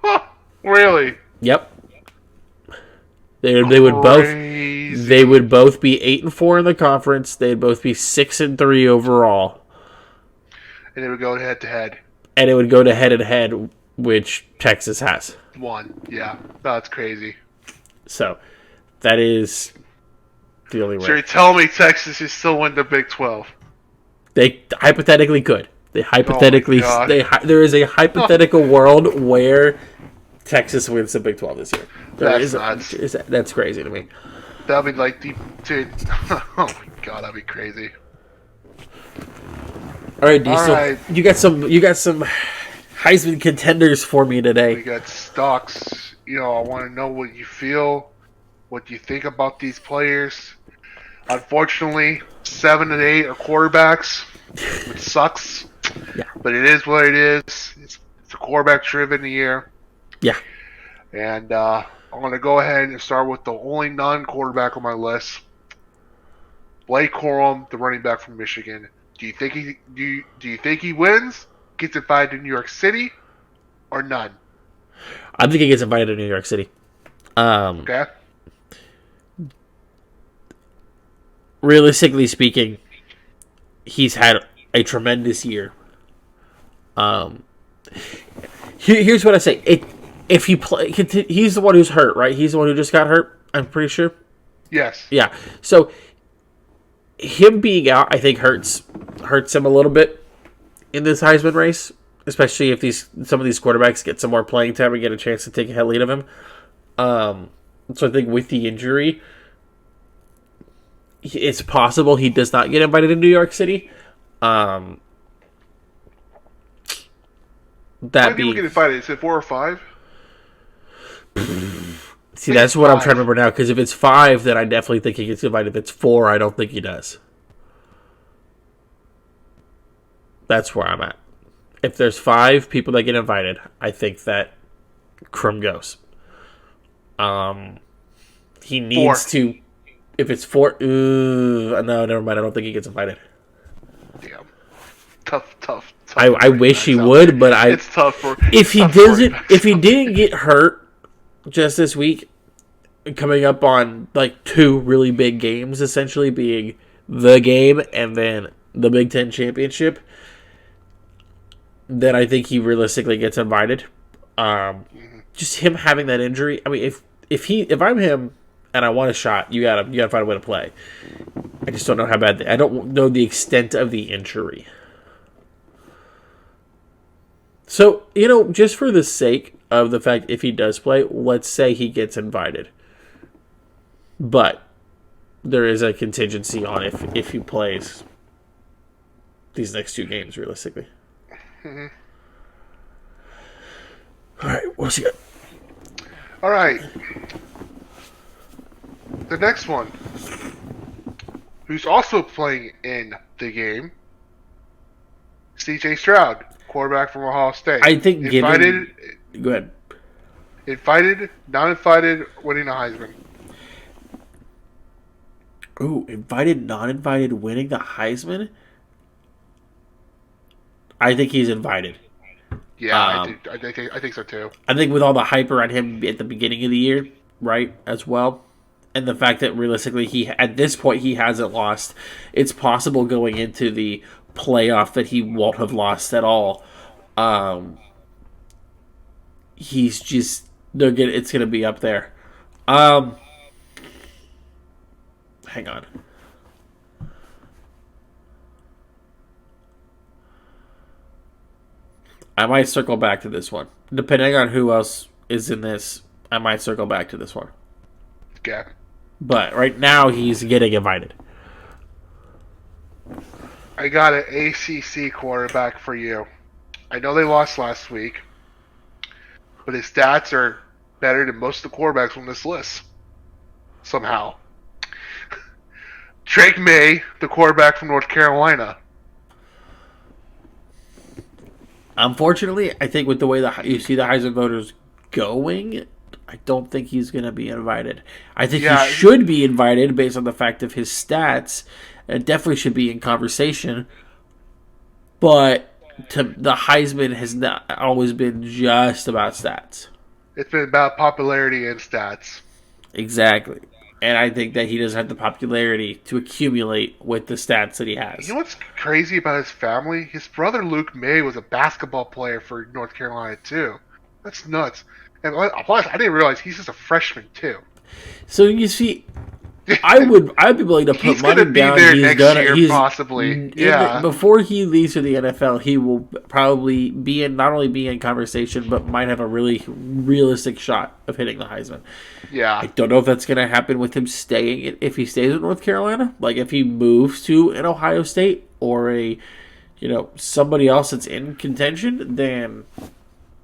Speaker 2: Huh, really?
Speaker 1: Yep.
Speaker 2: Crazy.
Speaker 1: They would both be 8-4 in the conference. They'd both be 6-3 overall.
Speaker 2: And it would go head to head.
Speaker 1: And it would go to head and head, which Texas has.
Speaker 2: One. Yeah. That's crazy.
Speaker 1: So that is the only way.
Speaker 2: So you're telling me Texas is still win the Big 12?
Speaker 1: They hypothetically could. There is a hypothetical world where Texas wins the Big 12 this year. That's crazy to me.
Speaker 2: That'd be like dude. Oh my god, that'd be crazy.
Speaker 1: All right, Diesel. You got some Heisman contenders for me today.
Speaker 2: We got stocks. I want to know what you feel, what you think about these players. Unfortunately, 7 and 8 are quarterbacks. It sucks.
Speaker 1: Yeah.
Speaker 2: But it is what it is. It's a quarterback-driven year.
Speaker 1: Yeah.
Speaker 2: And I'm going to go ahead and start with the only non-quarterback on my list. Blake Corum, the running back from Michigan. Do you think he wins, gets invited to New York City, or none?
Speaker 1: I think he gets invited to New York City.
Speaker 2: Okay.
Speaker 1: Realistically speaking, he's had a tremendous year. Here's what I say: if he he's the one who's hurt, right? He's the one who just got hurt. I'm pretty sure.
Speaker 2: Yes.
Speaker 1: Yeah. So him being out, I think hurts him a little bit in this Heisman race, especially if some of these quarterbacks get some more playing time and get a chance to take a head lead of him. So I think with the injury, it's possible he does not get invited to New York City.
Speaker 2: How many people get invited? Is it 4 or 5?
Speaker 1: See, that's what I'm trying to remember now. Because if it's 5, then I definitely think he gets invited. If it's 4, I don't think he does. That's where I'm at. If there's 5 people that get invited, I think that Crum goes. He needs
Speaker 2: 4.
Speaker 1: to. If it's 4, no, never mind. I don't think he gets invited.
Speaker 2: Damn. Tough.
Speaker 1: I wish he would, but
Speaker 2: it's tough for
Speaker 1: if he didn't get hurt just this week, coming up on like 2 really big games, essentially being the game and then the Big Ten championship, then I think he realistically gets invited. Just him having that injury. I mean, if I'm him and I want a shot, you gotta find a way to play. I just don't know how bad. I don't know the extent of the injury. So, just for the sake of the fact if he does play, let's say he gets invited. But there is a contingency on if he plays these next 2 games, realistically.
Speaker 2: Mm-hmm.
Speaker 1: All right, what's he got?
Speaker 2: All right. The next one, who's also playing in the game, C.J. Stroud, quarterback from Ohio State.
Speaker 1: I think
Speaker 2: Go
Speaker 1: ahead.
Speaker 2: Invited, not invited, winning a Heisman.
Speaker 1: Ooh, invited, not invited, winning the Heisman? I think he's invited.
Speaker 2: Yeah, I think so too.
Speaker 1: I think with all the hype around him at the beginning of the year, right, as well, and the fact that realistically at this point he hasn't lost, it's possible going into the playoff that he won't have lost at all. He's just it's gonna be up there. Hang on. I might circle back to this one. Depending on who else is in this, I might circle back to this one.
Speaker 2: Okay.
Speaker 1: But right now, he's getting invited.
Speaker 2: I got an ACC quarterback for you. I know they lost last week, but his stats are better than most of the quarterbacks on this list. Somehow. Drake May, the quarterback from North Carolina.
Speaker 1: Unfortunately, I think with the way that you see the Heisman voters going, I don't think he's going to be invited. I think he
Speaker 2: Yeah,
Speaker 1: should be invited based on the fact of his stats. It definitely should be in conversation. But the Heisman has not always been just about stats.
Speaker 2: it's been about popularity and stats.
Speaker 1: Exactly. And I think that he doesn't have the popularity to accumulate with the stats that he
Speaker 2: You
Speaker 1: has.
Speaker 2: know what's crazy about his family? His brother Luke May was a basketball player for North Carolina too. That's nuts. And plus, I didn't realize he's just a freshman too.
Speaker 1: So you see, I'd be willing to put
Speaker 2: He's
Speaker 1: money
Speaker 2: gonna be
Speaker 1: down.
Speaker 2: there
Speaker 1: He's
Speaker 2: next
Speaker 1: gonna
Speaker 2: year,
Speaker 1: he's
Speaker 2: possibly. Yeah,
Speaker 1: before he leaves for the NFL, he will probably be in not only be in conversation, but might have a really realistic shot of hitting the Heisman.
Speaker 2: yeah.
Speaker 1: I don't know if that's going to happen with him staying. If he stays in North Carolina, like if he moves to an Ohio State or somebody else that's in contention, then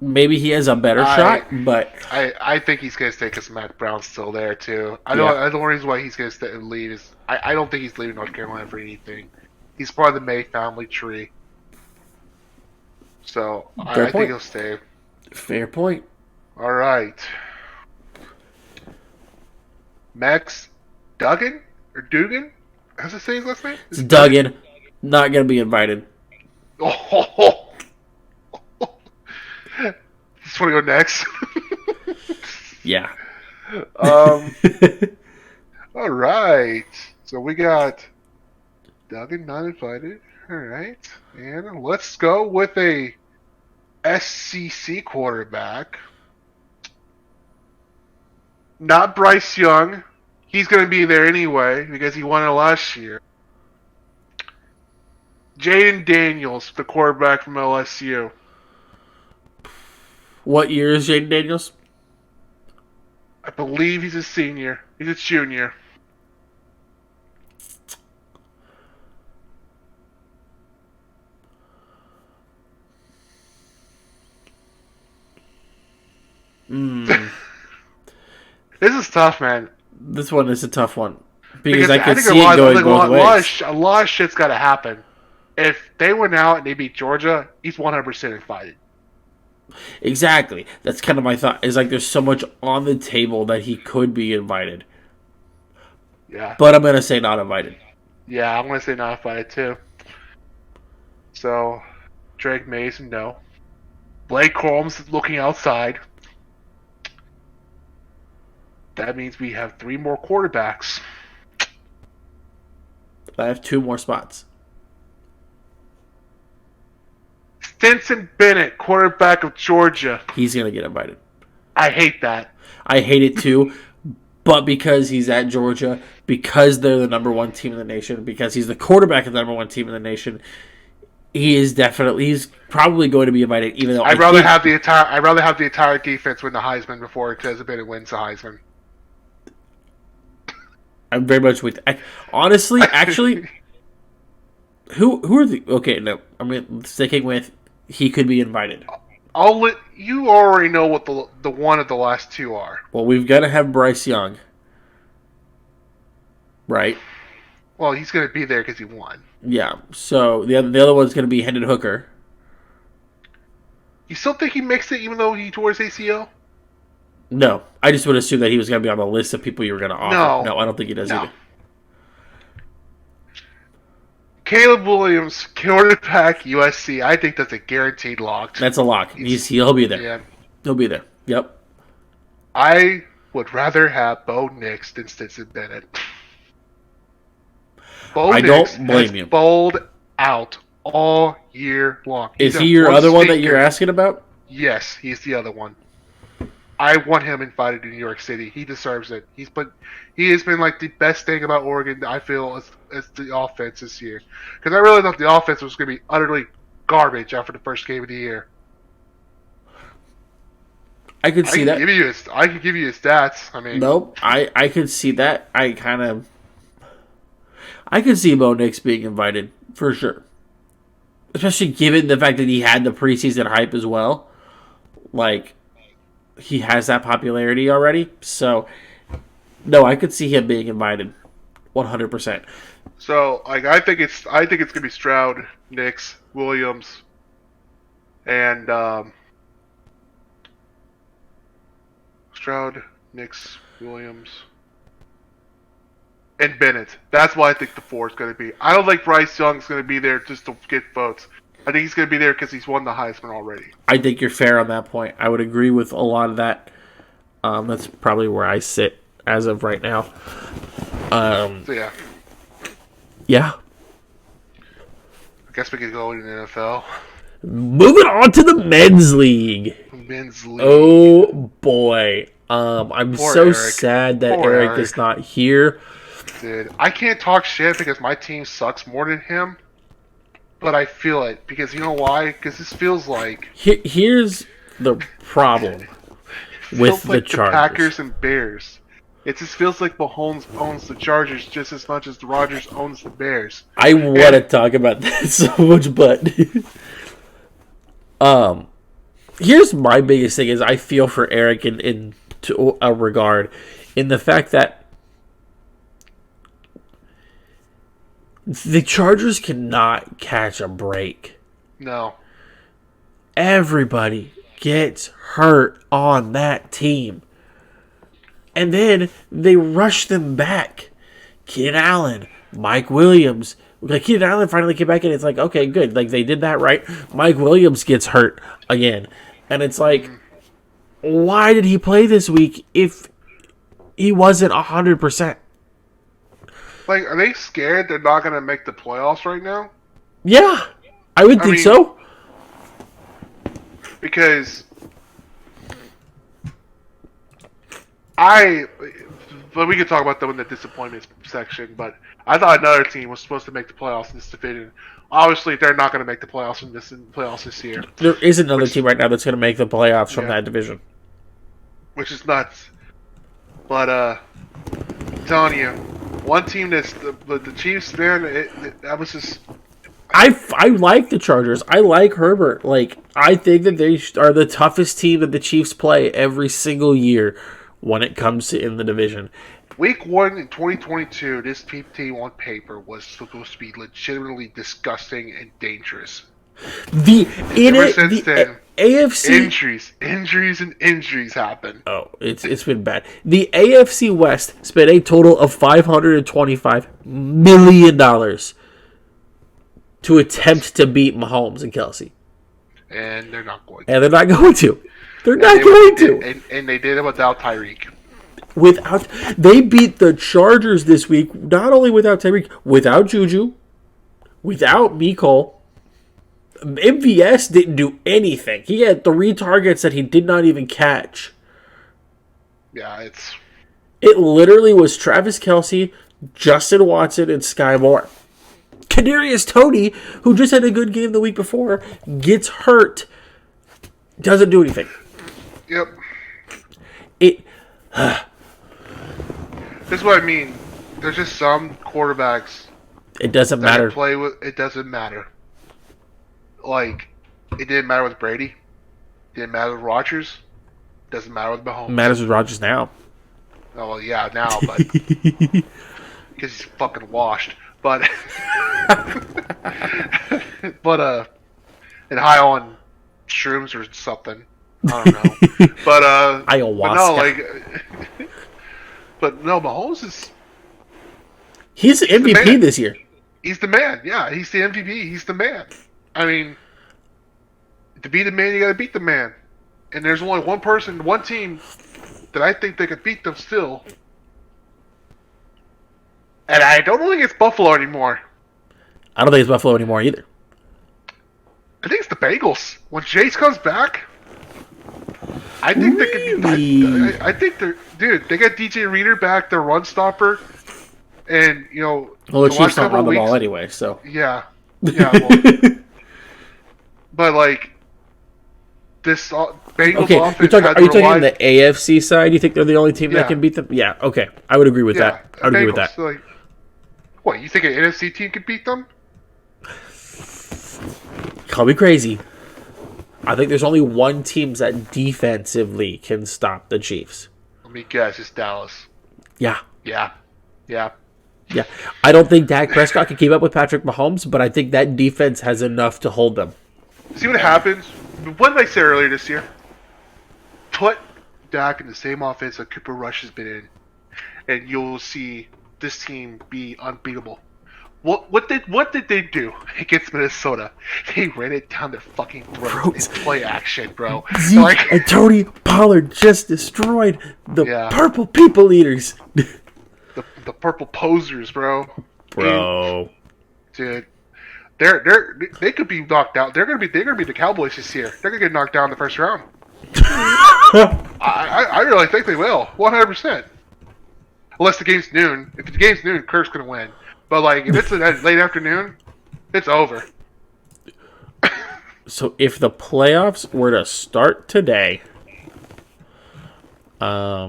Speaker 1: maybe he has a better shot. But
Speaker 2: I think he's gonna stay because Mac Brown's still there too.
Speaker 1: yeah,
Speaker 2: I don't reason why he's gonna stay and leave is I don't think he's leaving North Carolina for anything. He's part of the May family tree, so
Speaker 1: fair
Speaker 2: I think
Speaker 1: point.
Speaker 2: he'll stay.
Speaker 1: Fair point.
Speaker 2: All right, Max Duggan or Dugan? How's it say his last name?
Speaker 1: It's Duggan, not going to be invited.
Speaker 2: Oh, just want to go next.
Speaker 1: Yeah.
Speaker 2: um. All right. So we got Duggan not invited. All right. And let's go with a SEC quarterback. Not Bryce Young. He's going to be there anyway because he won it last year. Jaden Daniels, the quarterback from LSU.
Speaker 1: What year is Jaden Daniels?
Speaker 2: I believe he's a senior. He's a junior. This is tough, man.
Speaker 1: This one is a tough one because I
Speaker 2: I
Speaker 1: could
Speaker 2: think
Speaker 1: see it going both ways.
Speaker 2: a lot of shit's got to happen. If they went out and they beat Georgia, he's 100% invited.
Speaker 1: Exactly. That's kind of my thought. Is like there's so much on the table that he could be invited,
Speaker 2: Yeah.
Speaker 1: but I'm gonna say not invited.
Speaker 2: Yeah, I'm going to say not invited too. So, Drake Mason, no. Blake Corumb's looking outside. That means we have 3 more quarterbacks.
Speaker 1: I have 2 more spots.
Speaker 2: Stinson Bennett, quarterback of Georgia.
Speaker 1: He's gonna get invited.
Speaker 2: I hate that.
Speaker 1: I hate it too, but because he's at Georgia, because they're the number 1 team in the nation, because he's the quarterback of the number 1 team in the nation, he's probably going to be invited. Even though
Speaker 2: I'd rather have the entire defense win the Heisman before Stinson Bennett wins the Heisman.
Speaker 1: I'm very much with. Honestly, actually, who are the? Okay, no, I'm sticking with. He could be invited.
Speaker 2: You already know what the one of the last 2 are.
Speaker 1: Well, we've got to have Bryce Young, right?
Speaker 2: Well, he's going to be there because he won.
Speaker 1: Yeah. So the other one's going to be Hendon Hooker.
Speaker 2: You still think he mixed it even though he tore his ACL?
Speaker 1: No, I just would assume that he was going to be on the list of people you were going to offer. No, I don't think he does either.
Speaker 2: Caleb Williams, quarterback USC. I think that's a guaranteed lock.
Speaker 1: That's a lock. He'll be there.
Speaker 2: Yeah.
Speaker 1: He'll be there. Yep.
Speaker 2: I would rather have Bo Nix than Stinson Bennett.
Speaker 1: I don't blame you.
Speaker 2: Bowled out all year long.
Speaker 1: Is he your other one that you're asking about?
Speaker 2: Yes, he's the other one. I want him invited to New York City. He deserves it. He has been like the best thing about Oregon. I feel as the offense this year, because I really thought the offense was going to be utterly garbage after the first game of the year.
Speaker 1: I could see that.
Speaker 2: I could give you his stats. I mean,
Speaker 1: nope. I could see that. I could see Bo Nix being invited for sure, especially given the fact that he had the preseason hype as well. Like, he has that popularity already. So, no, I could see him being invited 100%.
Speaker 2: So, like, I think it's gonna be Stroud, Nix, Williams, and Stroud, Nix, Williams, and Bennett. That's what I think the four is gonna be. I don't think Bryce Young's gonna be there just to get votes. I think he's gonna be there because he's won the Heisman already.
Speaker 1: I think you're fair on that point. I would agree with a lot of that. That's probably where I sit as of right now.
Speaker 2: So yeah,
Speaker 1: Yeah.
Speaker 2: I guess we could go in the NFL.
Speaker 1: Moving on to the men's league.
Speaker 2: Men's league.
Speaker 1: Oh boy. I'm
Speaker 2: Poor
Speaker 1: so
Speaker 2: Eric.
Speaker 1: sad that
Speaker 2: Poor
Speaker 1: Eric
Speaker 2: Eric.
Speaker 1: is not here.
Speaker 2: Dude, I can't talk shit because my team sucks more than him. But I feel it because you know why? Because this feels like
Speaker 1: Here's the problem with
Speaker 2: feels
Speaker 1: the
Speaker 2: like
Speaker 1: Chargers.
Speaker 2: Packers and Bears. It just feels like Mahomes owns the Chargers just as much as the Rodgers owns the Bears.
Speaker 1: I want to talk about that so much, but here's my biggest thing is I feel for Eric in to a regard in the fact that the Chargers cannot catch a break.
Speaker 2: No.
Speaker 1: Everybody gets hurt on that team. And then they rush them back. Keenan Allen, Mike Williams. Like Keenan Allen finally came back and it's like, okay, good. Like they did that right. Mike Williams gets hurt again. And it's like, why did he play this week if he wasn't 100%?
Speaker 2: Like, are they scared they're not going to make the playoffs right now?
Speaker 1: Yeah, I would think
Speaker 2: mean,
Speaker 1: so.
Speaker 2: Because but we could talk about them in the disappointment section, but I thought another team was supposed to make the playoffs in this division. Obviously, they're not going to make the playoffs in playoffs this year.
Speaker 1: There is another team right now that's going to make the playoffs from
Speaker 2: Yeah.
Speaker 1: that division.
Speaker 2: Which is nuts. But, I'm telling you, one team that's the Chiefs, man, that was just...
Speaker 1: I like the Chargers. I like Herbert. Like, I think that they are the toughest team that the Chiefs play every single year when it comes to in the division.
Speaker 2: Week 1 in 2022, this team on paper was supposed to be legitimately disgusting and dangerous.
Speaker 1: AFC
Speaker 2: Injuries happen.
Speaker 1: Oh, it's been bad. The AFC West spent a total of $525 million to attempt to beat Mahomes and Kelsey.
Speaker 2: And they're not going to.
Speaker 1: And they're not going to. They're not going to.
Speaker 2: And they did it without Tyreek.
Speaker 1: They beat the Chargers this week, not only without Tyreek, without Juju, without Mecole. MVS didn't do anything. He had 3 targets that he did not even catch.
Speaker 2: Yeah,
Speaker 1: It literally was Travis Kelce, Justin Watson, and Sky Moore. Kadarius Toney, who just had a good game the week before, gets hurt, doesn't do anything.
Speaker 2: Yep.
Speaker 1: It.
Speaker 2: This is what I mean. There's just some quarterbacks
Speaker 1: It doesn't
Speaker 2: that
Speaker 1: matter.
Speaker 2: play with. It doesn't matter. Like, it didn't matter with Brady. Didn't matter with Rodgers. Doesn't matter with Mahomes.
Speaker 1: It matters with Rodgers now.
Speaker 2: Oh well, yeah, now, but because he's fucking washed. But and high on shrooms or something. I don't know. But
Speaker 1: Ayahuasca.
Speaker 2: no, but no, Mahomes is.
Speaker 1: He's the MVP
Speaker 2: man.
Speaker 1: this year.
Speaker 2: He's the man. Yeah, he's the MVP. He's the man. I mean, to be the man, you got to beat the man. And there's only one person, one team that I think they could beat them still. And I don't think it's Buffalo anymore.
Speaker 1: I don't think it's Buffalo anymore either.
Speaker 2: I think it's the Bengals. When Chase comes back, I think they could be. I think they're. Dude, they got DJ Reader back, their run stopper. And, you know.
Speaker 1: Well, the Chiefs don't run the ball anyway, so.
Speaker 2: Yeah. Yeah, well. But, like, this Bengals offense.
Speaker 1: Are you talking on the AFC side? You think they're the only team that can beat them? Yeah, okay. I would agree with that. I would agree with that.
Speaker 2: Like, what, you think an NFC team could beat them?
Speaker 1: Call me crazy. I think there's only one team that defensively can stop the Chiefs.
Speaker 2: Let me guess, it's Dallas.
Speaker 1: Yeah.
Speaker 2: Yeah. Yeah.
Speaker 1: Yeah, I don't think Dak Prescott can keep up with Patrick Mahomes, but I think that defense has enough to hold them.
Speaker 2: See what happens? What did I say earlier this year? Put Dak in the same offense that Cooper Rush has been in, and you'll see this team be unbeatable. What did they do against Minnesota? They ran it down their fucking throats in play action, bro.
Speaker 1: Zeke and Tony Pollard just destroyed the purple people eaters.
Speaker 2: The purple posers, bro.
Speaker 1: Bro,
Speaker 2: dude, they could be knocked out. They're gonna be the Cowboys this year. They're gonna get knocked down in the first round. I really think they will, 100%. Unless the game's noon. If the game's noon, Kirk's gonna win. But like, if it's a late afternoon, it's over.
Speaker 1: So if the playoffs were to start today,
Speaker 2: I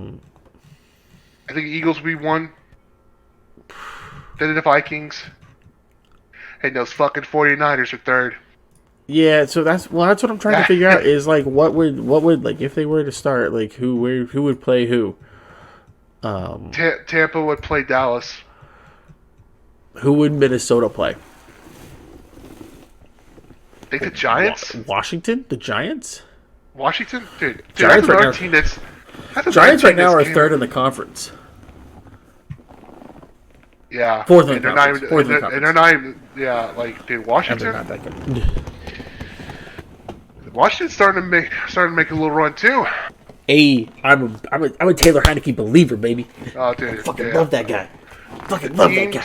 Speaker 2: think the Eagles will be one. Then the Vikings. And those fucking 49ers are third.
Speaker 1: Yeah, so that's what I'm trying to figure out is like what would like if they were to start, like who would play who?
Speaker 2: Tampa would play Dallas.
Speaker 1: Who would Minnesota play?
Speaker 2: I think the Giants?
Speaker 1: Washington? The Giants?
Speaker 2: Washington? Dude
Speaker 1: Giants
Speaker 2: that's another team that's
Speaker 1: Giants right now are third in the conference.
Speaker 2: Yeah.
Speaker 1: Fourth in the conference.
Speaker 2: And they're not even, like, dude, Washington.
Speaker 1: They're not that good.
Speaker 2: Washington's starting to make a little run too.
Speaker 1: Hey, I'm a Taylor Heineke believer, baby.
Speaker 2: Oh, dude,
Speaker 1: I fucking love that guy. Fucking love that guy.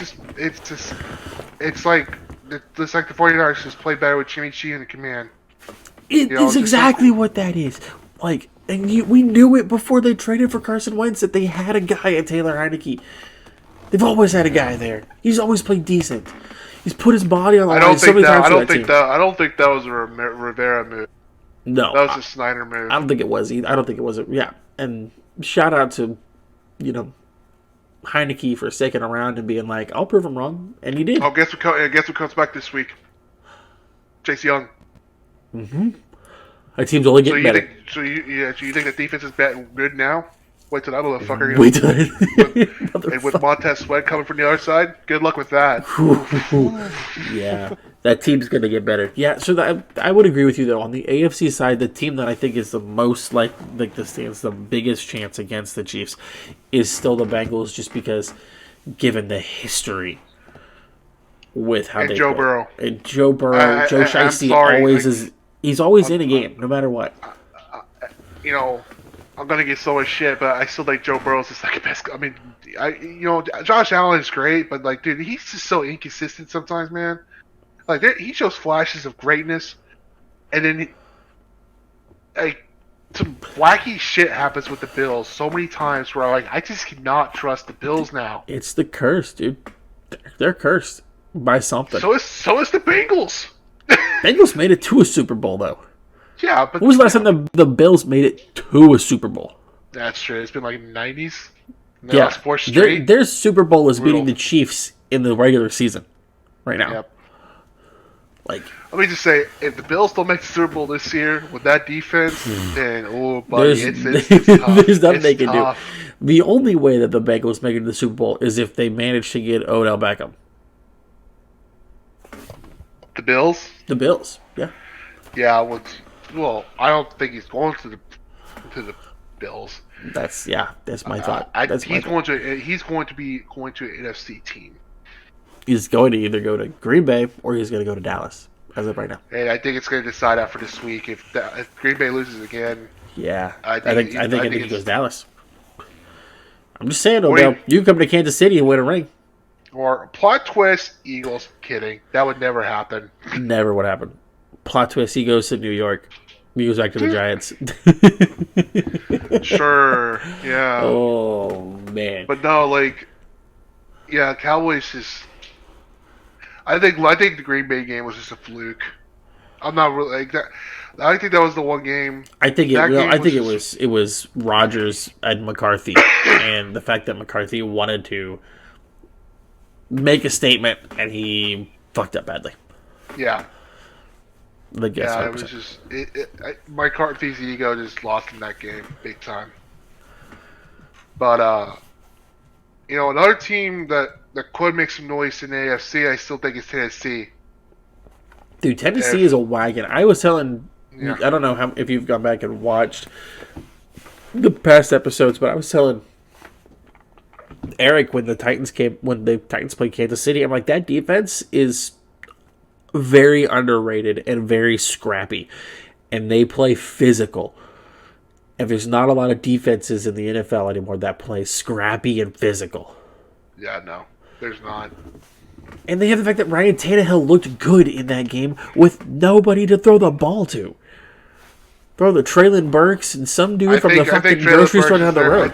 Speaker 2: It's like the 49ers just play better with Jimmy G in the command.
Speaker 1: It is exactly what that is. Like, and we knew it before they traded for Carson Wentz that they had a guy at Taylor Heineke. They've always had a guy there. He's always played decent. He's put his body on the line so many times.
Speaker 2: I don't think that was a Rivera move.
Speaker 1: No,
Speaker 2: that was a Snyder move.
Speaker 1: I don't think it was either. I don't think it was. Yeah, and shout out to, Heineke for sticking around and being like, "I'll prove him wrong," and he did.
Speaker 2: Oh, guess what comes back this week? Chase Young.
Speaker 1: Mm-hmm. That team's only getting better.
Speaker 2: So you think the defense is good now? Wait till that motherfucker. And with Montez Sweat coming from the other side, good luck with that.
Speaker 1: Yeah, that team's gonna get better. Yeah, so I would agree with you though. On the AFC side, the team that I think is the most like this stands the biggest chance against the Chiefs is still the Bengals, just because given the history with how they
Speaker 2: Joe
Speaker 1: play.
Speaker 2: Burrow
Speaker 1: and Joe Burrow, Joe Shiesty he's always in a game no matter what.
Speaker 2: I'm gonna get so much shit, but I still think Joe Burrow's the second best. I mean, Josh Allen is great, but like, dude, he's just so inconsistent sometimes, man. Like, he shows flashes of greatness, and then some wacky shit happens with the Bills so many times where I just cannot trust the Bills now.
Speaker 1: It's the curse, dude. They're cursed by something.
Speaker 2: So is the Bengals.
Speaker 1: Bengals made it to a Super Bowl though.
Speaker 2: Yeah, but
Speaker 1: when was the last time the Bills made it to a Super Bowl?
Speaker 2: That's true. It's been like in the 90s.
Speaker 1: Yeah, their Super Bowl is beating the Chiefs in the regular season right now.
Speaker 2: Yep.
Speaker 1: Like,
Speaker 2: let me just say, if the Bills don't make the Super Bowl this year with that defense, then buddy, it's tough.
Speaker 1: There's nothing they can do. The only way that the Bengals make it to the Super Bowl is if they manage to get Odell Beckham.
Speaker 2: The Bills?
Speaker 1: The Bills, yeah.
Speaker 2: Yeah, well, I don't think he's going to the Bills.
Speaker 1: That's my thought.
Speaker 2: He's going to an NFC team.
Speaker 1: He's going to either go to Green Bay or he's going to go to Dallas as of right now.
Speaker 2: And I think it's going to decide after this week if Green Bay loses again.
Speaker 1: Yeah, I think he goes Dallas. I'm just saying, Odell, you can come to Kansas City and win a ring.
Speaker 2: Or plot twist, Eagles. Kidding, that would never happen.
Speaker 1: Never would happen. Plot twist, he goes to New York. He goes back to the Giants.
Speaker 2: Sure, yeah.
Speaker 1: Oh, man.
Speaker 2: But no, Cowboys just... I think the Green Bay game was just a fluke. I'm not really like that. I think that was the one game.
Speaker 1: I think it was Rodgers and McCarthy, and the fact that McCarthy wanted to make a statement and he fucked up badly.
Speaker 2: Yeah.
Speaker 1: Yeah,
Speaker 2: it was just McCarthy's ego just lost in that game big time. But another team that that could make some noise in the AFC, I still think it's Tennessee.
Speaker 1: Dude, Tennessee is a wagon. I was telling,
Speaker 2: Yeah.
Speaker 1: I don't know if you've gone back and watched the past episodes, but I was telling Eric when the Titans played Kansas City, I'm like, that defense is very underrated and very scrappy, and they play physical. And there's not a lot of defenses in the NFL anymore that play scrappy and physical.
Speaker 2: Yeah, no, there's not.
Speaker 1: And they have the fact that Ryan Tannehill looked good in that game with nobody to throw the ball to. Throw the Traylon Burks and some dude from the fucking grocery store down the road.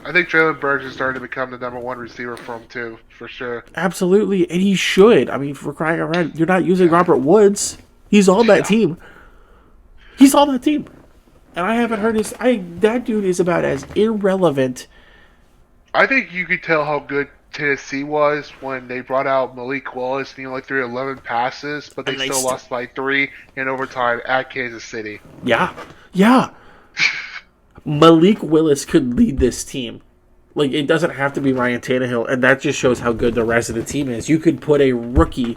Speaker 2: I think Traylon Burks is starting to become the number one receiver for him too, for sure.
Speaker 1: Absolutely, and he should. I mean, for crying out loud, you're not using Robert Woods. He's on that team. He's on that team. And I haven't heard his... that dude is about as irrelevant.
Speaker 2: I think you could tell how good Tennessee was when they brought out Malik Willis and he only threw 11 passes, but they still lost by 3 in overtime at Kansas City.
Speaker 1: Yeah. Malik Willis could lead this team. Like, it doesn't have to be Ryan Tannehill, and that just shows how good the rest of the team is. You could put a rookie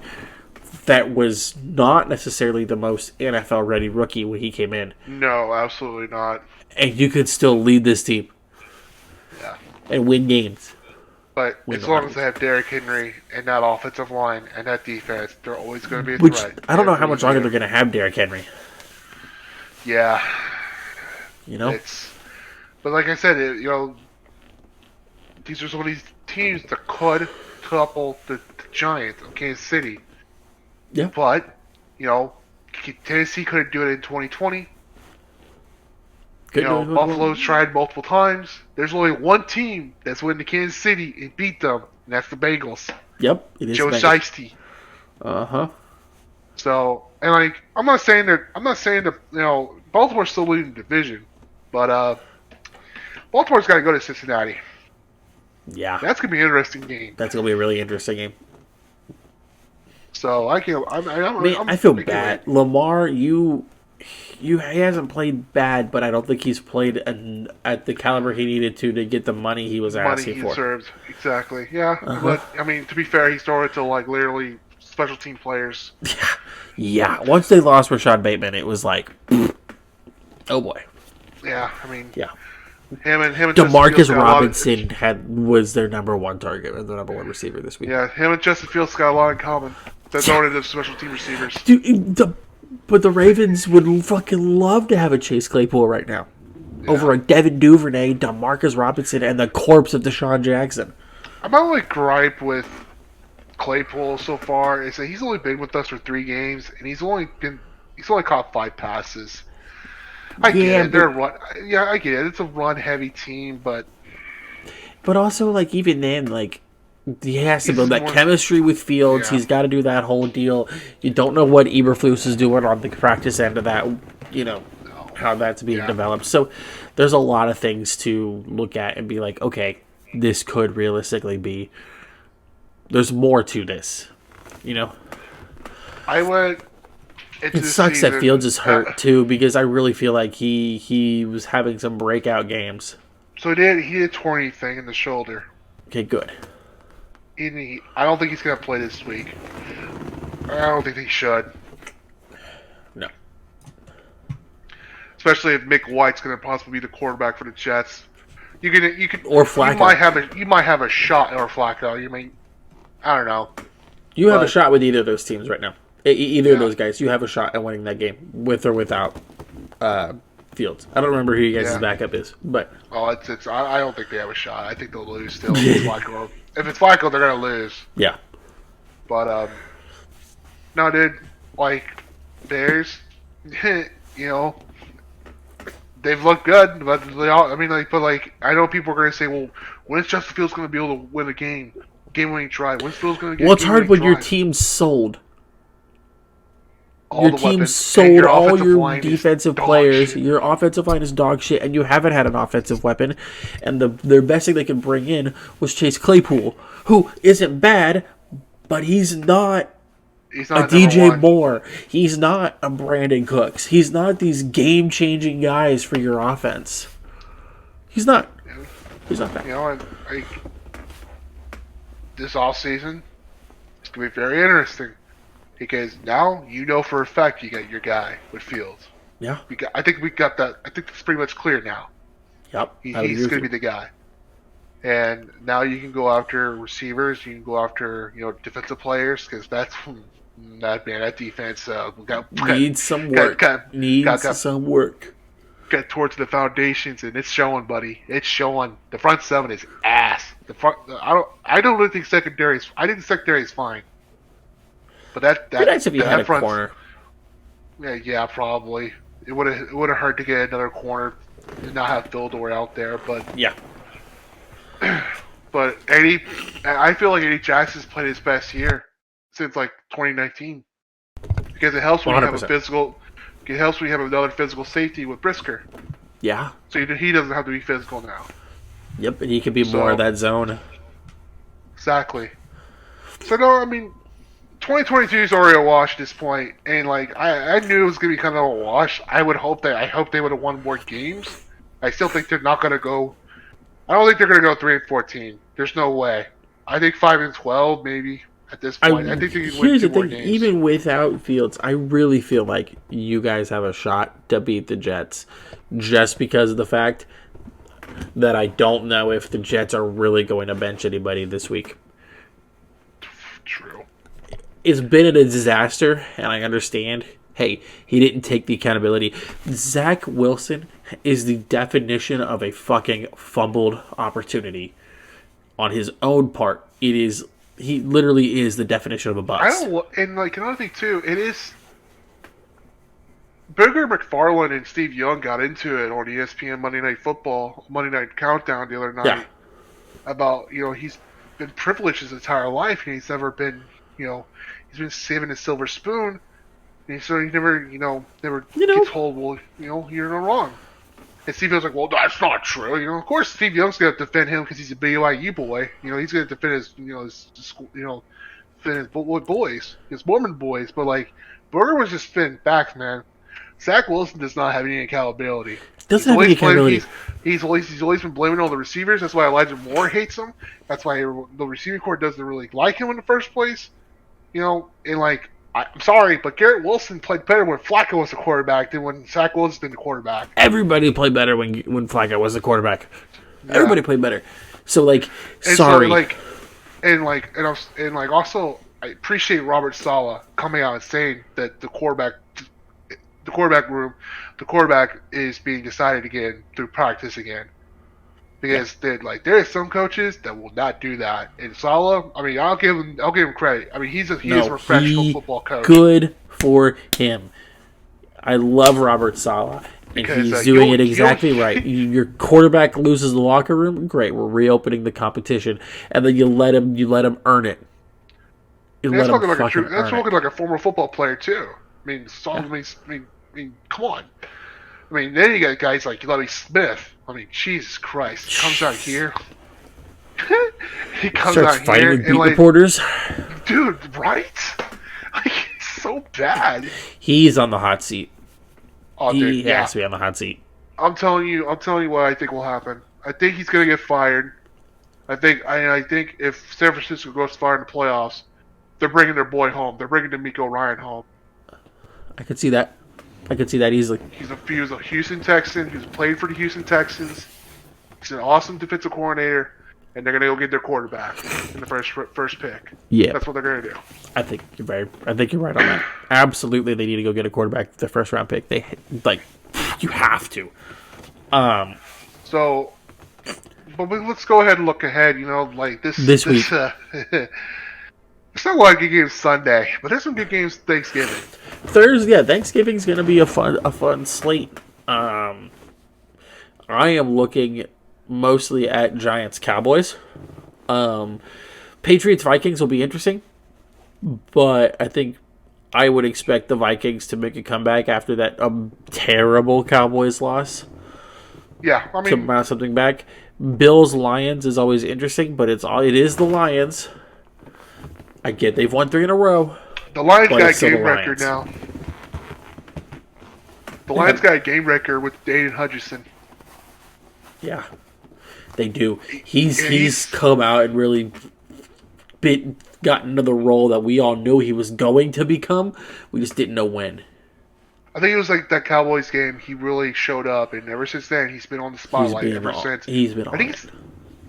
Speaker 1: that was not necessarily the most NFL-ready rookie when he came in.
Speaker 2: No, absolutely not.
Speaker 1: And you could still lead this team.
Speaker 2: Yeah.
Speaker 1: And win games.
Speaker 2: But as long as they have Derrick Henry and that offensive line and that defense, they're always going to be a threat.
Speaker 1: I don't know how much longer they're going to have Derrick Henry.
Speaker 2: Yeah.
Speaker 1: You know?
Speaker 2: But like I said, these are some of these teams that could topple the Giants of Kansas City.
Speaker 1: Yeah.
Speaker 2: But, Tennessee couldn't do it in 2020. Buffalo's tried multiple times. There's only one team that's went to Kansas City and beat them, and that's the Bengals.
Speaker 1: Yep, it is
Speaker 2: Joe Shiesty. So, and I'm not saying that Baltimore's still leading the division, but Baltimore's got to go to Cincinnati.
Speaker 1: Yeah,
Speaker 2: that's gonna be an interesting game.
Speaker 1: That's gonna be a really interesting game.
Speaker 2: So I
Speaker 1: feel bad. Lamar, he hasn't played bad, but I don't think he's played at the caliber he needed to get the money he was asking for.
Speaker 2: Money he deserved, exactly. Yeah, but I mean, to be fair, he started to literally special team players.
Speaker 1: Yeah. Once they lost Rashad Bateman, it was like, oh boy.
Speaker 2: Yeah, I mean,
Speaker 1: yeah.
Speaker 2: Him and
Speaker 1: DeMarcus Robinson was their number one target or their number one receiver this week.
Speaker 2: Yeah, him and Justin Fields got a lot in common. They're going into special team receivers.
Speaker 1: Dude, but the Ravens would fucking love to have a Chase Claypool right now. Yeah. Over a Devin Duvernay, DeMarcus Robinson, and the corpse of Deshaun Jackson.
Speaker 2: My only gripe with Claypool so far is that he's only been with us for 3 games, and he's only caught 5 passes. I get it. I get it. It's a run-heavy team, but
Speaker 1: also, even then, he has to build that chemistry with Fields. Yeah. He's got to do that whole deal. You don't know what Eberflus is doing on the practice end of that. How that's being developed. So there's a lot of things to look at and be like, okay, this could realistically be. There's more to this.
Speaker 2: I went.
Speaker 1: It sucks that Fields is hurt too, because I really feel like he was having some breakout games.
Speaker 2: So he did tore anything in the shoulder.
Speaker 1: Okay, good.
Speaker 2: I don't think he's going to play this week. I don't think he should.
Speaker 1: No.
Speaker 2: Especially if Mick White's going to possibly be the quarterback for the Jets. You could
Speaker 1: or Flacco.
Speaker 2: You might have a shot, or Flacco. I don't know.
Speaker 1: You have a shot with either of those teams right now. Either of those guys, you have a shot at winning that game, with or without Fields. I don't remember who you guys' backup is, but
Speaker 2: I don't think they have a shot. I think they'll lose still. If it's Flacco, they're gonna lose.
Speaker 1: Yeah.
Speaker 2: But no, dude. Bears, they've looked good, but I know people are gonna say, well, when is Justin Fields gonna be able to win a game-winning drive? When's Fields gonna get?
Speaker 1: Well, it's hard when your team's sold. Your team sold all your defensive players. Your offensive line is dog shit, and you haven't had an offensive weapon. And their best thing they could bring in was Chase Claypool, who isn't bad, but he's not a DJ Moore. He's not a Brandon Cooks. He's not these game-changing guys for your offense. He's not. He's not bad.
Speaker 2: this offseason, it's going to be very interesting because now you know for a fact you got your guy with Fields.
Speaker 1: Yeah.
Speaker 2: I think we got that. I think it's pretty much clear now.
Speaker 1: Yep.
Speaker 2: He's going to be the guy. And now you can go after receivers. You can go after defensive players because that's that defense
Speaker 1: needs some work. Some work.
Speaker 2: Got towards the foundations, and it's showing, buddy. It's showing. The front seven is ass. I don't really think secondary is. I think the secondary is fine. But that
Speaker 1: nice if you had a corner.
Speaker 2: Yeah, probably. It would have hurt to get another corner and not have Vildor out there, but
Speaker 1: yeah.
Speaker 2: But I feel like Eddie Jackson's played his best year since like 2019 because it helps when 100%. You have a physical. It helps when you have another physical safety with Brisker.
Speaker 1: Yeah.
Speaker 2: So he doesn't have to be physical now.
Speaker 1: Yep, and he can be more of that zone.
Speaker 2: Exactly. So no, I mean, 2022 is already a wash at this point, and like I knew it was gonna be kind of a wash. I hope they would have won more games. I still think they're not gonna go. I don't think they're gonna go 3-14. There's no way. I think 5-12 maybe at this point. I think they can win two more games.
Speaker 1: Even without Fields, I really feel like you guys have a shot to beat the Jets, just because of the fact that I don't know if the Jets are really going to bench anybody this week.
Speaker 2: True.
Speaker 1: It's been a disaster, and I understand. Hey, he didn't take the accountability. Zach Wilson is the definition of a fucking fumbled opportunity on his own part. He literally is the definition of a bust.
Speaker 2: And like another thing too, it is. Booger McFarland and Steve Young got into it on ESPN Monday Night Countdown the other night about he's been privileged his entire life and he's never been he's been saving his silver spoon. And so he never gets told, well, you're not wrong. And Steve Young's like, well, that's not true. Of course, Steve Young's going to defend him because he's a BYU boy. He's going to defend his, defend his boys, his Mormon boys. But like, Berger was just spitting facts, man. Zach Wilson does not have any accountability.
Speaker 1: Doesn't have any accountability.
Speaker 2: He's always been blaming all the receivers. That's why Elijah Moore hates him. That's why the receiving corps doesn't really like him in the first place. And like. I'm sorry, but Garrett Wilson played better when Flacco was the quarterback than when Zach Wilson's been the quarterback.
Speaker 1: Everybody played better when Flacco was the quarterback. Yeah. Everybody played better. So like,
Speaker 2: and
Speaker 1: sorry.
Speaker 2: So, also, I appreciate Robert Saleh coming out and saying that the quarterback is being decided again through practice again. Because there are some coaches that will not do that. And Saleh, I mean, I'll give him credit. I mean, he's a professional football coach.
Speaker 1: Good for him. I love Robert Saleh, and he's doing it exactly right. Your quarterback loses the locker room, great. We're reopening the competition, and then you let him earn it.
Speaker 2: That's looking like a former football player too. I mean, I mean, come on. I mean, then you got guys like Lovie Smith. I mean, Jesus Christ. He comes out here. He comes
Speaker 1: starts
Speaker 2: out
Speaker 1: fighting
Speaker 2: here
Speaker 1: with beat reporters.
Speaker 2: Dude, right? Like, it's so bad.
Speaker 1: He's on the hot seat.
Speaker 2: Oh,
Speaker 1: he has to be on the hot seat.
Speaker 2: I'm telling you what I think will happen. I think he's going to get fired. I think if San Francisco goes far in the playoffs, they're bringing their boy home. They're bringing D'Amico Ryan home.
Speaker 1: I could see that. Easily.
Speaker 2: He was a Houston Texan. He's played for the Houston Texans. He's an awesome defensive coordinator, and they're gonna go get their quarterback in the first pick.
Speaker 1: Yeah,
Speaker 2: that's what they're gonna do.
Speaker 1: I think you're right on that. Absolutely, they need to go get a quarterback. The first round pick. You have to.
Speaker 2: So, but let's go ahead and look ahead. This
Speaker 1: week.
Speaker 2: It's not like good games Sunday, but there's some good games Thanksgiving.
Speaker 1: Thanksgiving's gonna be a fun slate. I am looking mostly at Giants Cowboys. Patriots Vikings will be interesting, but I think I would expect the Vikings to make a comeback after that terrible Cowboys loss.
Speaker 2: Yeah, I mean,
Speaker 1: to bounce something back. Bills Lions is always interesting, but it is the Lions. I get they've won 3 in a row.
Speaker 2: The Lions got a game record now. The Lions got a game record with Dayton Hutchinson.
Speaker 1: Yeah, they do. He's come out and really gotten into the role that we all knew he was going to become. We just didn't know when.
Speaker 2: I think it was like that Cowboys game. He really showed up, and ever since then, he's been on the spotlight ever since.
Speaker 1: He's been on.
Speaker 2: I think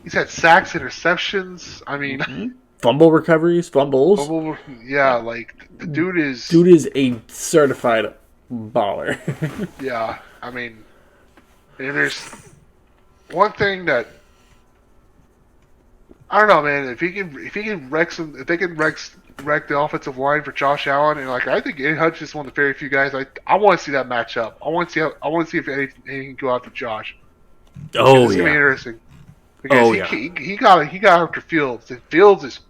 Speaker 2: he's had sacks, interceptions. I mean,
Speaker 1: fumble recoveries, fumbles.
Speaker 2: Yeah, like the dude is
Speaker 1: a certified baller.
Speaker 2: Yeah, I mean, if there's one thing that I don't know, man, if he can wreck if they can wreck the offensive line for Josh Allen, and like I think Ed Hutch is one of the very few guys I want to see that matchup. I want to see if anything can go after Josh.
Speaker 1: Oh,
Speaker 2: it's
Speaker 1: yeah,
Speaker 2: gonna be interesting because he got after Fields, and Fields is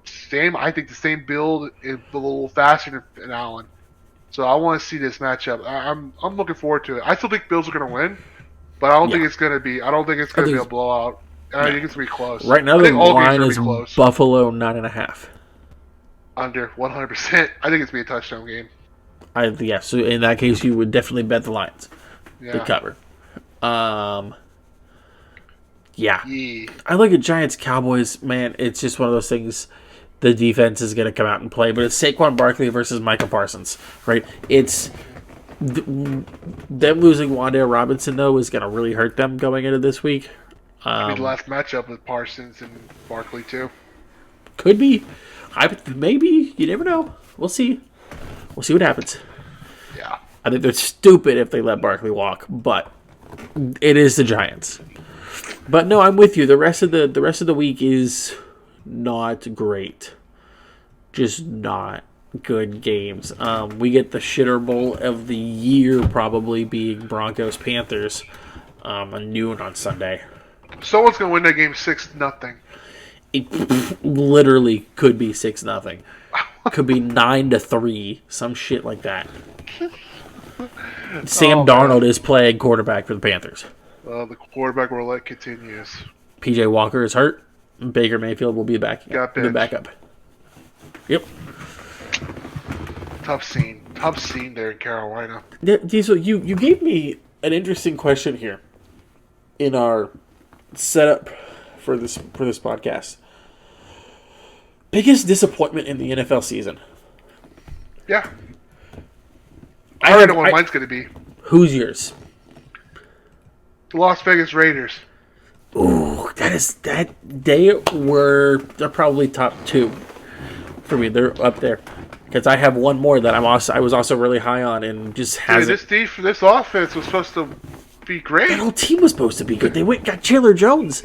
Speaker 2: same. I think the same build, a little faster than Allen. So I want to see this matchup. I'm looking forward to it. I still think Bills are going to win, but I don't think it's going to be. I don't think it's going to be a blowout. I think it's going to be close.
Speaker 1: Right now, the line is Buffalo 9.5.
Speaker 2: Under 100%. I think it's going to be a touchdown game.
Speaker 1: So in that case, you would definitely bet the Lions to cover. Yeah. I look at Giants Cowboys. Man, it's just one of those things. The defense is going to come out and play, but it's Saquon Barkley versus Micah Parsons, right? It's them losing Wan'Dale Robinson, though, is going to really hurt them going into this week.
Speaker 2: Could be the last matchup with Parsons and Barkley, too.
Speaker 1: Could be. Maybe. You never know. We'll see. We'll see what happens.
Speaker 2: Yeah.
Speaker 1: I think they're stupid if they let Barkley walk, but it is the Giants. But no, I'm with you. The rest of the week is not great. Just not good games. We get the shitter bowl of the year probably being Broncos Panthers on noon on Sunday.
Speaker 2: Someone's gonna win that game 6-0.
Speaker 1: It literally could be 6-0. Could be 9-3. Some shit like that. Sam Darnold is playing quarterback for the Panthers.
Speaker 2: The quarterback roulette continues.
Speaker 1: PJ Walker is hurt. Baker Mayfield will be back.
Speaker 2: Be
Speaker 1: back up. Yep.
Speaker 2: Tough scene there in Carolina.
Speaker 1: Diesel, you gave me an interesting question here in our setup for this podcast. Biggest disappointment in the NFL season?
Speaker 2: Yeah. I already know what mine's going to be.
Speaker 1: Who's yours?
Speaker 2: The Las Vegas Raiders.
Speaker 1: Ooh, they're probably top 2 for me. They're up there because I have one more that I was also really high on and just hasn't.
Speaker 2: This offense was supposed to be great.
Speaker 1: That whole team was supposed to be good. They got Chandler Jones.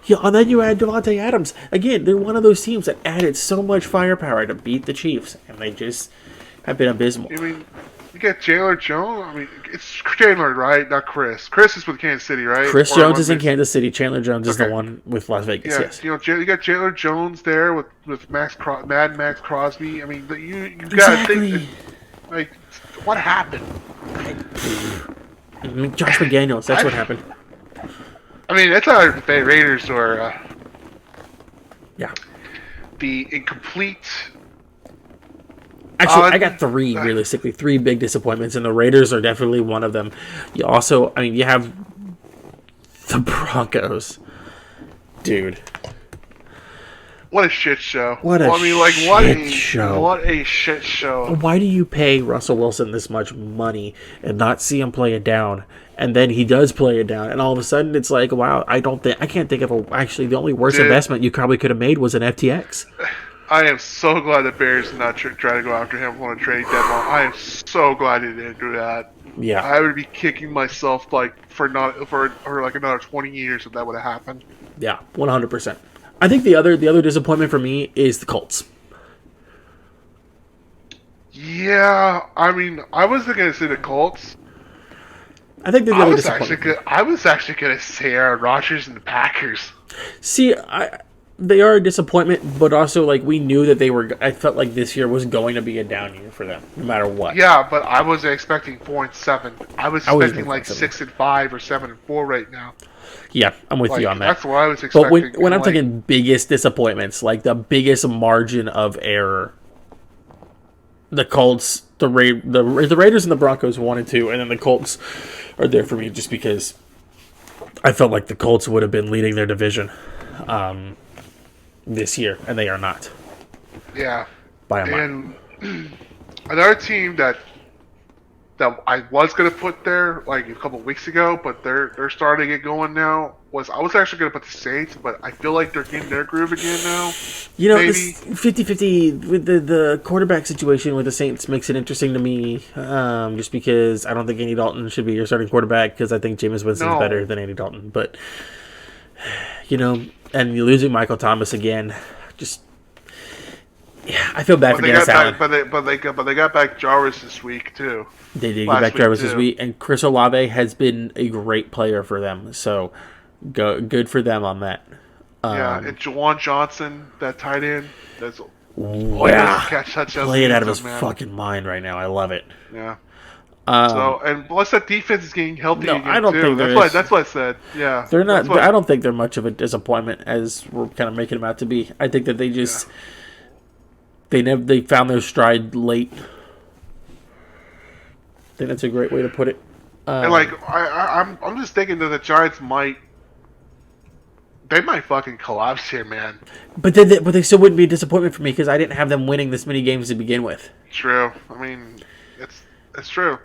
Speaker 1: Yeah, and then you add Devontae Adams. Again, they're one of those teams that added so much firepower to beat the Chiefs, and they just have been abysmal.
Speaker 2: I mean, you got Chandler Jones. I mean, it's Chandler, right? Not Chris. Chris is with Kansas City, right?
Speaker 1: Chris Jones is in Kansas City. Chandler Jones is the one with Las Vegas.
Speaker 2: Yeah,
Speaker 1: yes.
Speaker 2: You got Chandler Jones there with Max Crosby. I mean, you got
Speaker 1: exactly.
Speaker 2: to think, like, what happened?
Speaker 1: Josh McDaniels. That's what happened.
Speaker 2: I mean, that's how the Raiders were. The incomplete.
Speaker 1: Actually, I got 3, realistically. 3 big disappointments, and the Raiders are definitely one of them. You also, you have the Broncos. Dude.
Speaker 2: What a shit show.
Speaker 1: What a show.
Speaker 2: What a shit show.
Speaker 1: Why do you pay Russell Wilson this much money and not see him play it down? And then he does play it down, and all of a sudden it's like, wow, I can't think of actually the only worst investment you probably could have made was an FTX.
Speaker 2: I am so glad the Bears did not try to go after him on a trade deadline. I am so glad they didn't do that.
Speaker 1: Yeah,
Speaker 2: I would be kicking myself like for like another 20 years if that would have happened.
Speaker 1: Yeah, 100%. I think the other disappointment for me is the Colts.
Speaker 2: Yeah, I mean, I wasn't going to say the Colts.
Speaker 1: I think they're the other disappointment.
Speaker 2: I was actually going to say Aaron Rodgers and the Packers.
Speaker 1: See, they are a disappointment, but also like we knew that they were. I felt like this year was going to be a down year for them, no matter what.
Speaker 2: Yeah, but I wasn't expecting 4-7. I was expecting like 6-5 or 7-4 right now.
Speaker 1: Yeah, I'm with you on that.
Speaker 2: That's what I was expecting.
Speaker 1: But when I'm talking biggest disappointments, like the biggest margin of error, the Colts, the Raiders and the Broncos 1 and 2, and then the Colts are there for me just because I felt like the Colts would have been leading their division. this year, and they are not
Speaker 2: Yeah,
Speaker 1: by a mile.
Speaker 2: and another team that I was gonna put there like a couple weeks ago, but they're starting to get going now. I was actually gonna put the Saints, but I feel like they're getting their groove again now.
Speaker 1: You know,
Speaker 2: Maybe.
Speaker 1: this 50-50 with the quarterback situation with the Saints makes it interesting to me, just because I don't think Andy Dalton should be your starting quarterback because I think Jameis Winston's better
Speaker 2: No.
Speaker 1: than Andy Dalton. But, and you're losing Michael Thomas again. Just, yeah, I feel bad for Dennis Allen.
Speaker 2: But they got back Jarvis this week too.
Speaker 1: They did get
Speaker 2: Last
Speaker 1: back
Speaker 2: week,
Speaker 1: Jarvis this
Speaker 2: too.
Speaker 1: week, and Chris Olave has been a great player for them. So, good for them on that.
Speaker 2: Yeah, and Juwan Johnson, that tight end, that's
Speaker 1: Yeah,
Speaker 2: catch touchdowns.
Speaker 1: playing out of his
Speaker 2: man.
Speaker 1: fucking mind right now. I love it.
Speaker 2: Yeah. So and plus that defense is getting healthy
Speaker 1: No,
Speaker 2: again
Speaker 1: I don't
Speaker 2: too.
Speaker 1: think there is.
Speaker 2: That's what I said. Yeah.
Speaker 1: They're not.
Speaker 2: That's what-
Speaker 1: I don't think they're much of a disappointment as we're kind of making them out to be. I think that they just they found their stride late. I think that's a great way to put it.
Speaker 2: And like I'm just thinking that the Giants might fucking collapse here, man.
Speaker 1: But they still wouldn't be a disappointment for me because I didn't have them winning this many games to begin with.
Speaker 2: True. I mean, it's true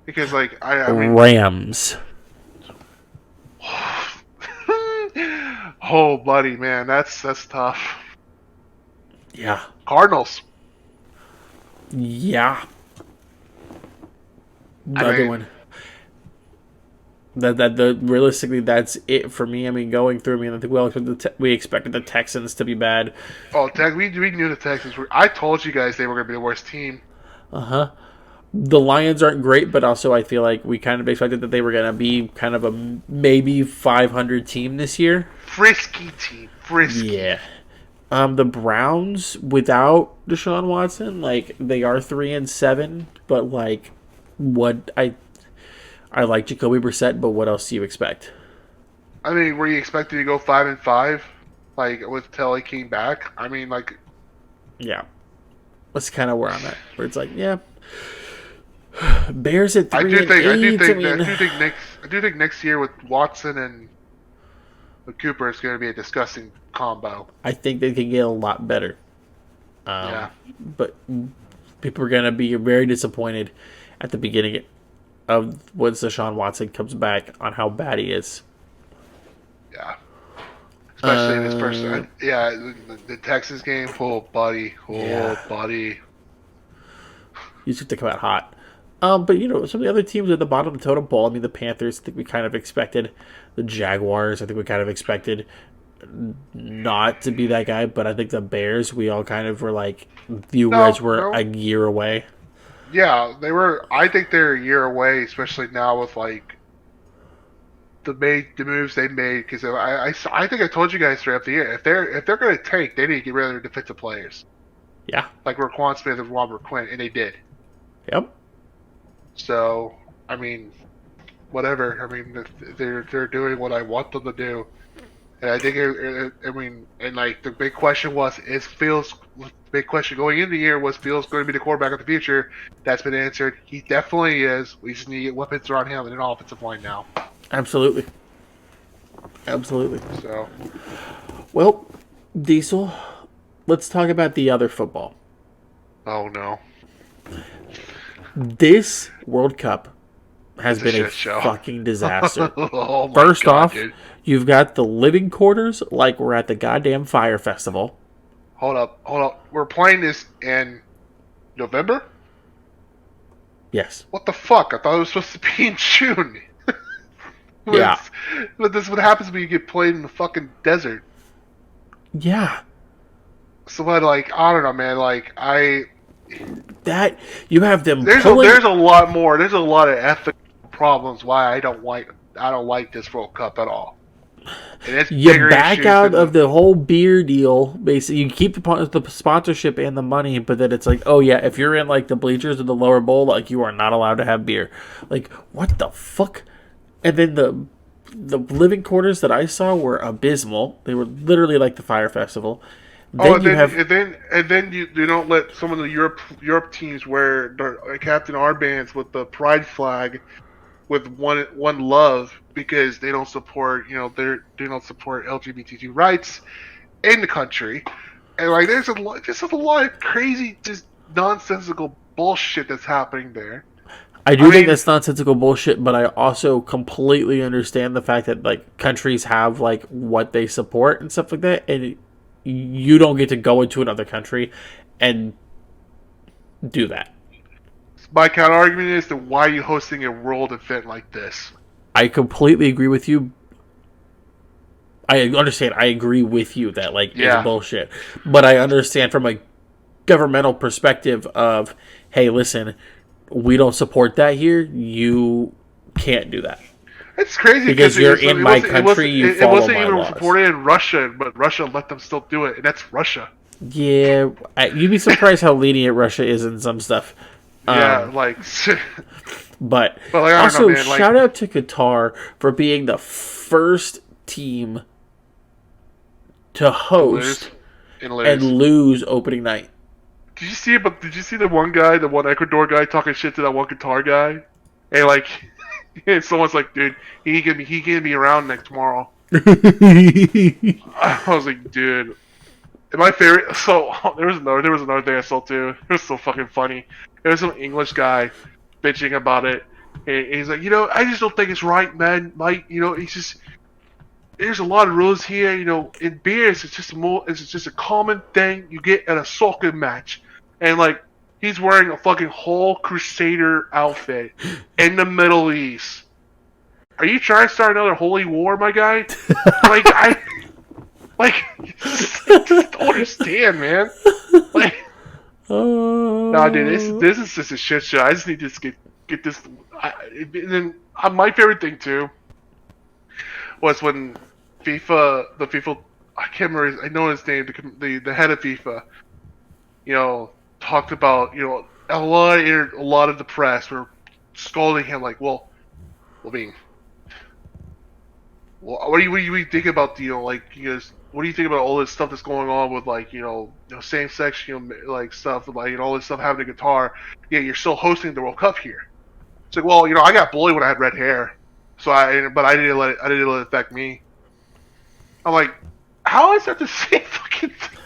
Speaker 2: because like I mean,
Speaker 1: Rams.
Speaker 2: oh buddy, man, that's tough.
Speaker 1: Yeah.
Speaker 2: Cardinals.
Speaker 1: Yeah.
Speaker 2: I
Speaker 1: Another
Speaker 2: mean-
Speaker 1: one. Realistically, that's it for me. I mean, going through, I think we expected the Texans to be bad.
Speaker 2: Oh, we knew the Texans were. I told you guys they were going to be the worst team.
Speaker 1: The Lions aren't great, but also I feel like we kind of expected that they were going to be kind of a maybe 500 team this year.
Speaker 2: Frisky team. Frisky.
Speaker 1: Yeah. The Browns without Deshaun Watson, like they are 3-7, but like what I like Jacoby Brissett, but what else do you expect?
Speaker 2: I mean, were you expecting to go 5-5, like until he came back? I mean, like,
Speaker 1: Yeah. That's kind of where I'm at. Where it's like, yeah. Bears at 3-8.
Speaker 2: I do think next year with Watson and with Cooper is going to be a disgusting combo.
Speaker 1: I think they can get a lot better.
Speaker 2: Yeah.
Speaker 1: But people are going to be very disappointed at the beginning of once Deshaun Watson comes back on how bad he is.
Speaker 2: Yeah. Especially in this person. Yeah, the Texas game. Oh, buddy. Buddy.
Speaker 1: You just have to come out hot. But, some of the other teams at the bottom of the totem pole, I mean, the Panthers, I think we kind of expected. The Jaguars, I think we kind of expected not to be that guy. But I think the Bears, we all kind of were like, you guys were a year away.
Speaker 2: Yeah, they were. I think they're a year away, especially now with, like, the moves they made. Because I think I told you guys throughout the year, if they're going to tank, they need to get rid of their defensive players.
Speaker 1: Yeah.
Speaker 2: Like Raquan Smith and Robert Quinn, and they did.
Speaker 1: Yep.
Speaker 2: So, I mean, whatever. I mean, they're doing what I want them to do, and I think and like the big question was, the big question going into the year was Fields going to be the quarterback of the future? That's been answered. He definitely is. We just need to get weapons around him and an offensive line now.
Speaker 1: Absolutely.
Speaker 2: So,
Speaker 1: well, Diesel, let's talk about the other football.
Speaker 2: oh no.
Speaker 1: This World Cup has
Speaker 2: It's a
Speaker 1: been a
Speaker 2: shit show.
Speaker 1: fucking disaster.
Speaker 2: Oh my
Speaker 1: First
Speaker 2: God,
Speaker 1: off,
Speaker 2: dude.
Speaker 1: you've got the living quarters like we're at the goddamn Fire Festival.
Speaker 2: Hold up. We're playing this in November?
Speaker 1: Yes.
Speaker 2: What the fuck? I thought it was supposed to be in June.
Speaker 1: Yeah.
Speaker 2: But this is what happens when you get played in the fucking desert.
Speaker 1: Yeah.
Speaker 2: So what, like, I don't know, man. Like,
Speaker 1: That you have them
Speaker 2: there's
Speaker 1: pulling.
Speaker 2: a lot more. There's a lot of ethical problems why I don't like this World Cup at all. And it's
Speaker 1: You
Speaker 2: bigger
Speaker 1: back
Speaker 2: issues
Speaker 1: out
Speaker 2: than-
Speaker 1: of the whole beer deal. Basically, you keep the sponsorship and the money, but then it's like, oh yeah, if you're in like the bleachers or the lower bowl, like you are not allowed to have beer. Like what the fuck? And then the living quarters that I saw were abysmal. They were literally like the Fire Festival.
Speaker 2: and then you don't let some of the Europe teams wear their captain armbands with the pride flag with one love because they don't support they don't support LGBTQ rights, in the country, and like there's just a lot of crazy, just nonsensical bullshit that's happening there.
Speaker 1: I
Speaker 2: I
Speaker 1: do think
Speaker 2: mean,
Speaker 1: that's nonsensical bullshit, but I also completely understand the fact that like countries have like what they support and stuff like that, and you don't get to go into another country and do that.
Speaker 2: my counter argument is that why are you hosting a world event like this?
Speaker 1: I completely agree with you. I understand. I agree with you that like it's
Speaker 2: Yeah,
Speaker 1: bullshit, but I understand from a governmental perspective of, hey, listen, we don't support that here. You can't do that
Speaker 2: it's crazy because
Speaker 1: because you're in my country. You
Speaker 2: it
Speaker 1: follow
Speaker 2: wasn't
Speaker 1: my
Speaker 2: even
Speaker 1: laws.
Speaker 2: supported in Russia, but Russia let them still do it, and that's Russia.
Speaker 1: Yeah, you'd be surprised how lenient Russia is in some stuff.
Speaker 2: Yeah,
Speaker 1: Um,
Speaker 2: like,
Speaker 1: but
Speaker 2: but like I don't know,
Speaker 1: also,
Speaker 2: man. Like,
Speaker 1: shout out to Qatar for being the first team to
Speaker 2: to lose
Speaker 1: host
Speaker 2: and
Speaker 1: and
Speaker 2: lose.
Speaker 1: lose opening night.
Speaker 2: Did you see it? But did you see the one guy, the one Ecuador guy, talking shit to that one Qatar guy? And like, and someone's like, dude, he can be around next tomorrow. I was like, dude. And my favorite. So there was another thing I saw too. It was so fucking funny. There was some English guy bitching about it, and he's like, I just don't think it's right, man. Mike, it's just there's a lot of rules here. In beers, it's just a common thing you get at a soccer match, and like he's wearing a fucking whole Crusader outfit in the Middle East. Are you trying to start another holy war, my guy? Like like, just don't understand, man. Like, nah, dude, this is just a shit show. I just need to get this. And then my favorite thing too was when FIFA, I can't remember, I know his name, the head of FIFA, talked about, a lot of the press were scolding him like, I mean, what do you think about, like, what do you think about all this stuff that's going on with, like, same sex, like stuff, like, all this stuff happening to guitar? Yeah, you're still hosting the World Cup here. It's like, well, I got bullied when I had red hair, but I didn't let it affect me. I'm like, how is that the same fucking thing?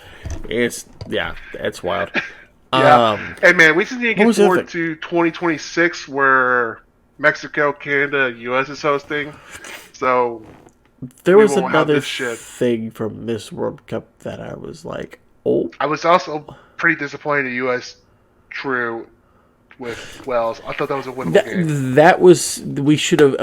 Speaker 1: It's wild.
Speaker 2: Yeah. Hey, man, we just need to
Speaker 1: What
Speaker 2: get
Speaker 1: was the other
Speaker 2: forward
Speaker 1: thing?
Speaker 2: to 2026 where Mexico, Canada, US is hosting. So
Speaker 1: There
Speaker 2: we
Speaker 1: was
Speaker 2: won't have
Speaker 1: another
Speaker 2: this shit.
Speaker 1: thing from this World Cup that I was like, oh,
Speaker 2: I was also pretty disappointed in US drew with Wales. I thought that was a winnable
Speaker 1: that
Speaker 2: game.
Speaker 1: that was we should have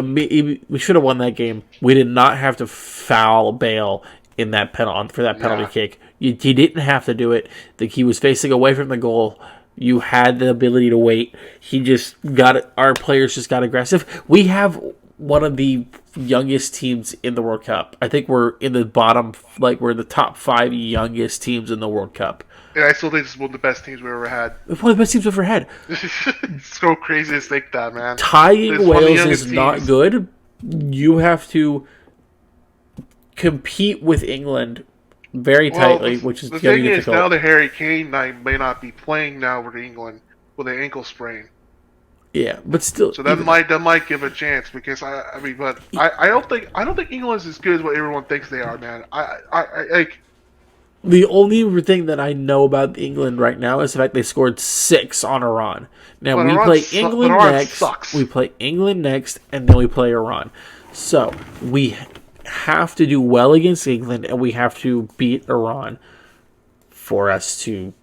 Speaker 1: won that game. We did not have to foul Bale in that for that penalty
Speaker 2: Yeah.
Speaker 1: kick. He didn't have to do it. He was facing away from the goal. You had the ability to wait. He just got it. Our players just got aggressive. We have one of the youngest teams in the World Cup. I think we're in the bottom, like we're the top 5 youngest teams in the World Cup.
Speaker 2: And I still think this is one of the best teams we've ever had.
Speaker 1: One of the best teams we've ever had.
Speaker 2: It's so crazy to think that, man.
Speaker 1: Tying
Speaker 2: It's one of the
Speaker 1: Wales
Speaker 2: youngest
Speaker 1: is not
Speaker 2: teams.
Speaker 1: good. You have to compete with England very
Speaker 2: Well,
Speaker 1: tightly, which is
Speaker 2: the
Speaker 1: going to
Speaker 2: thing
Speaker 1: be
Speaker 2: is, now
Speaker 1: difficult.
Speaker 2: that Harry Kane may not be playing now with England with an ankle sprain,
Speaker 1: Yeah, but still,
Speaker 2: so
Speaker 1: even,
Speaker 2: that might give a chance because I mean, but I don't think England's as good as what everyone thinks they are, man. I like
Speaker 1: the only thing that I know about England right now is the fact they scored 6 on Iran. Now
Speaker 2: but
Speaker 1: we play
Speaker 2: But
Speaker 1: England
Speaker 2: Iran
Speaker 1: next.
Speaker 2: sucks.
Speaker 1: We play England next, and then we play Iran. So we have to do well against England, and we have to beat Iran for us to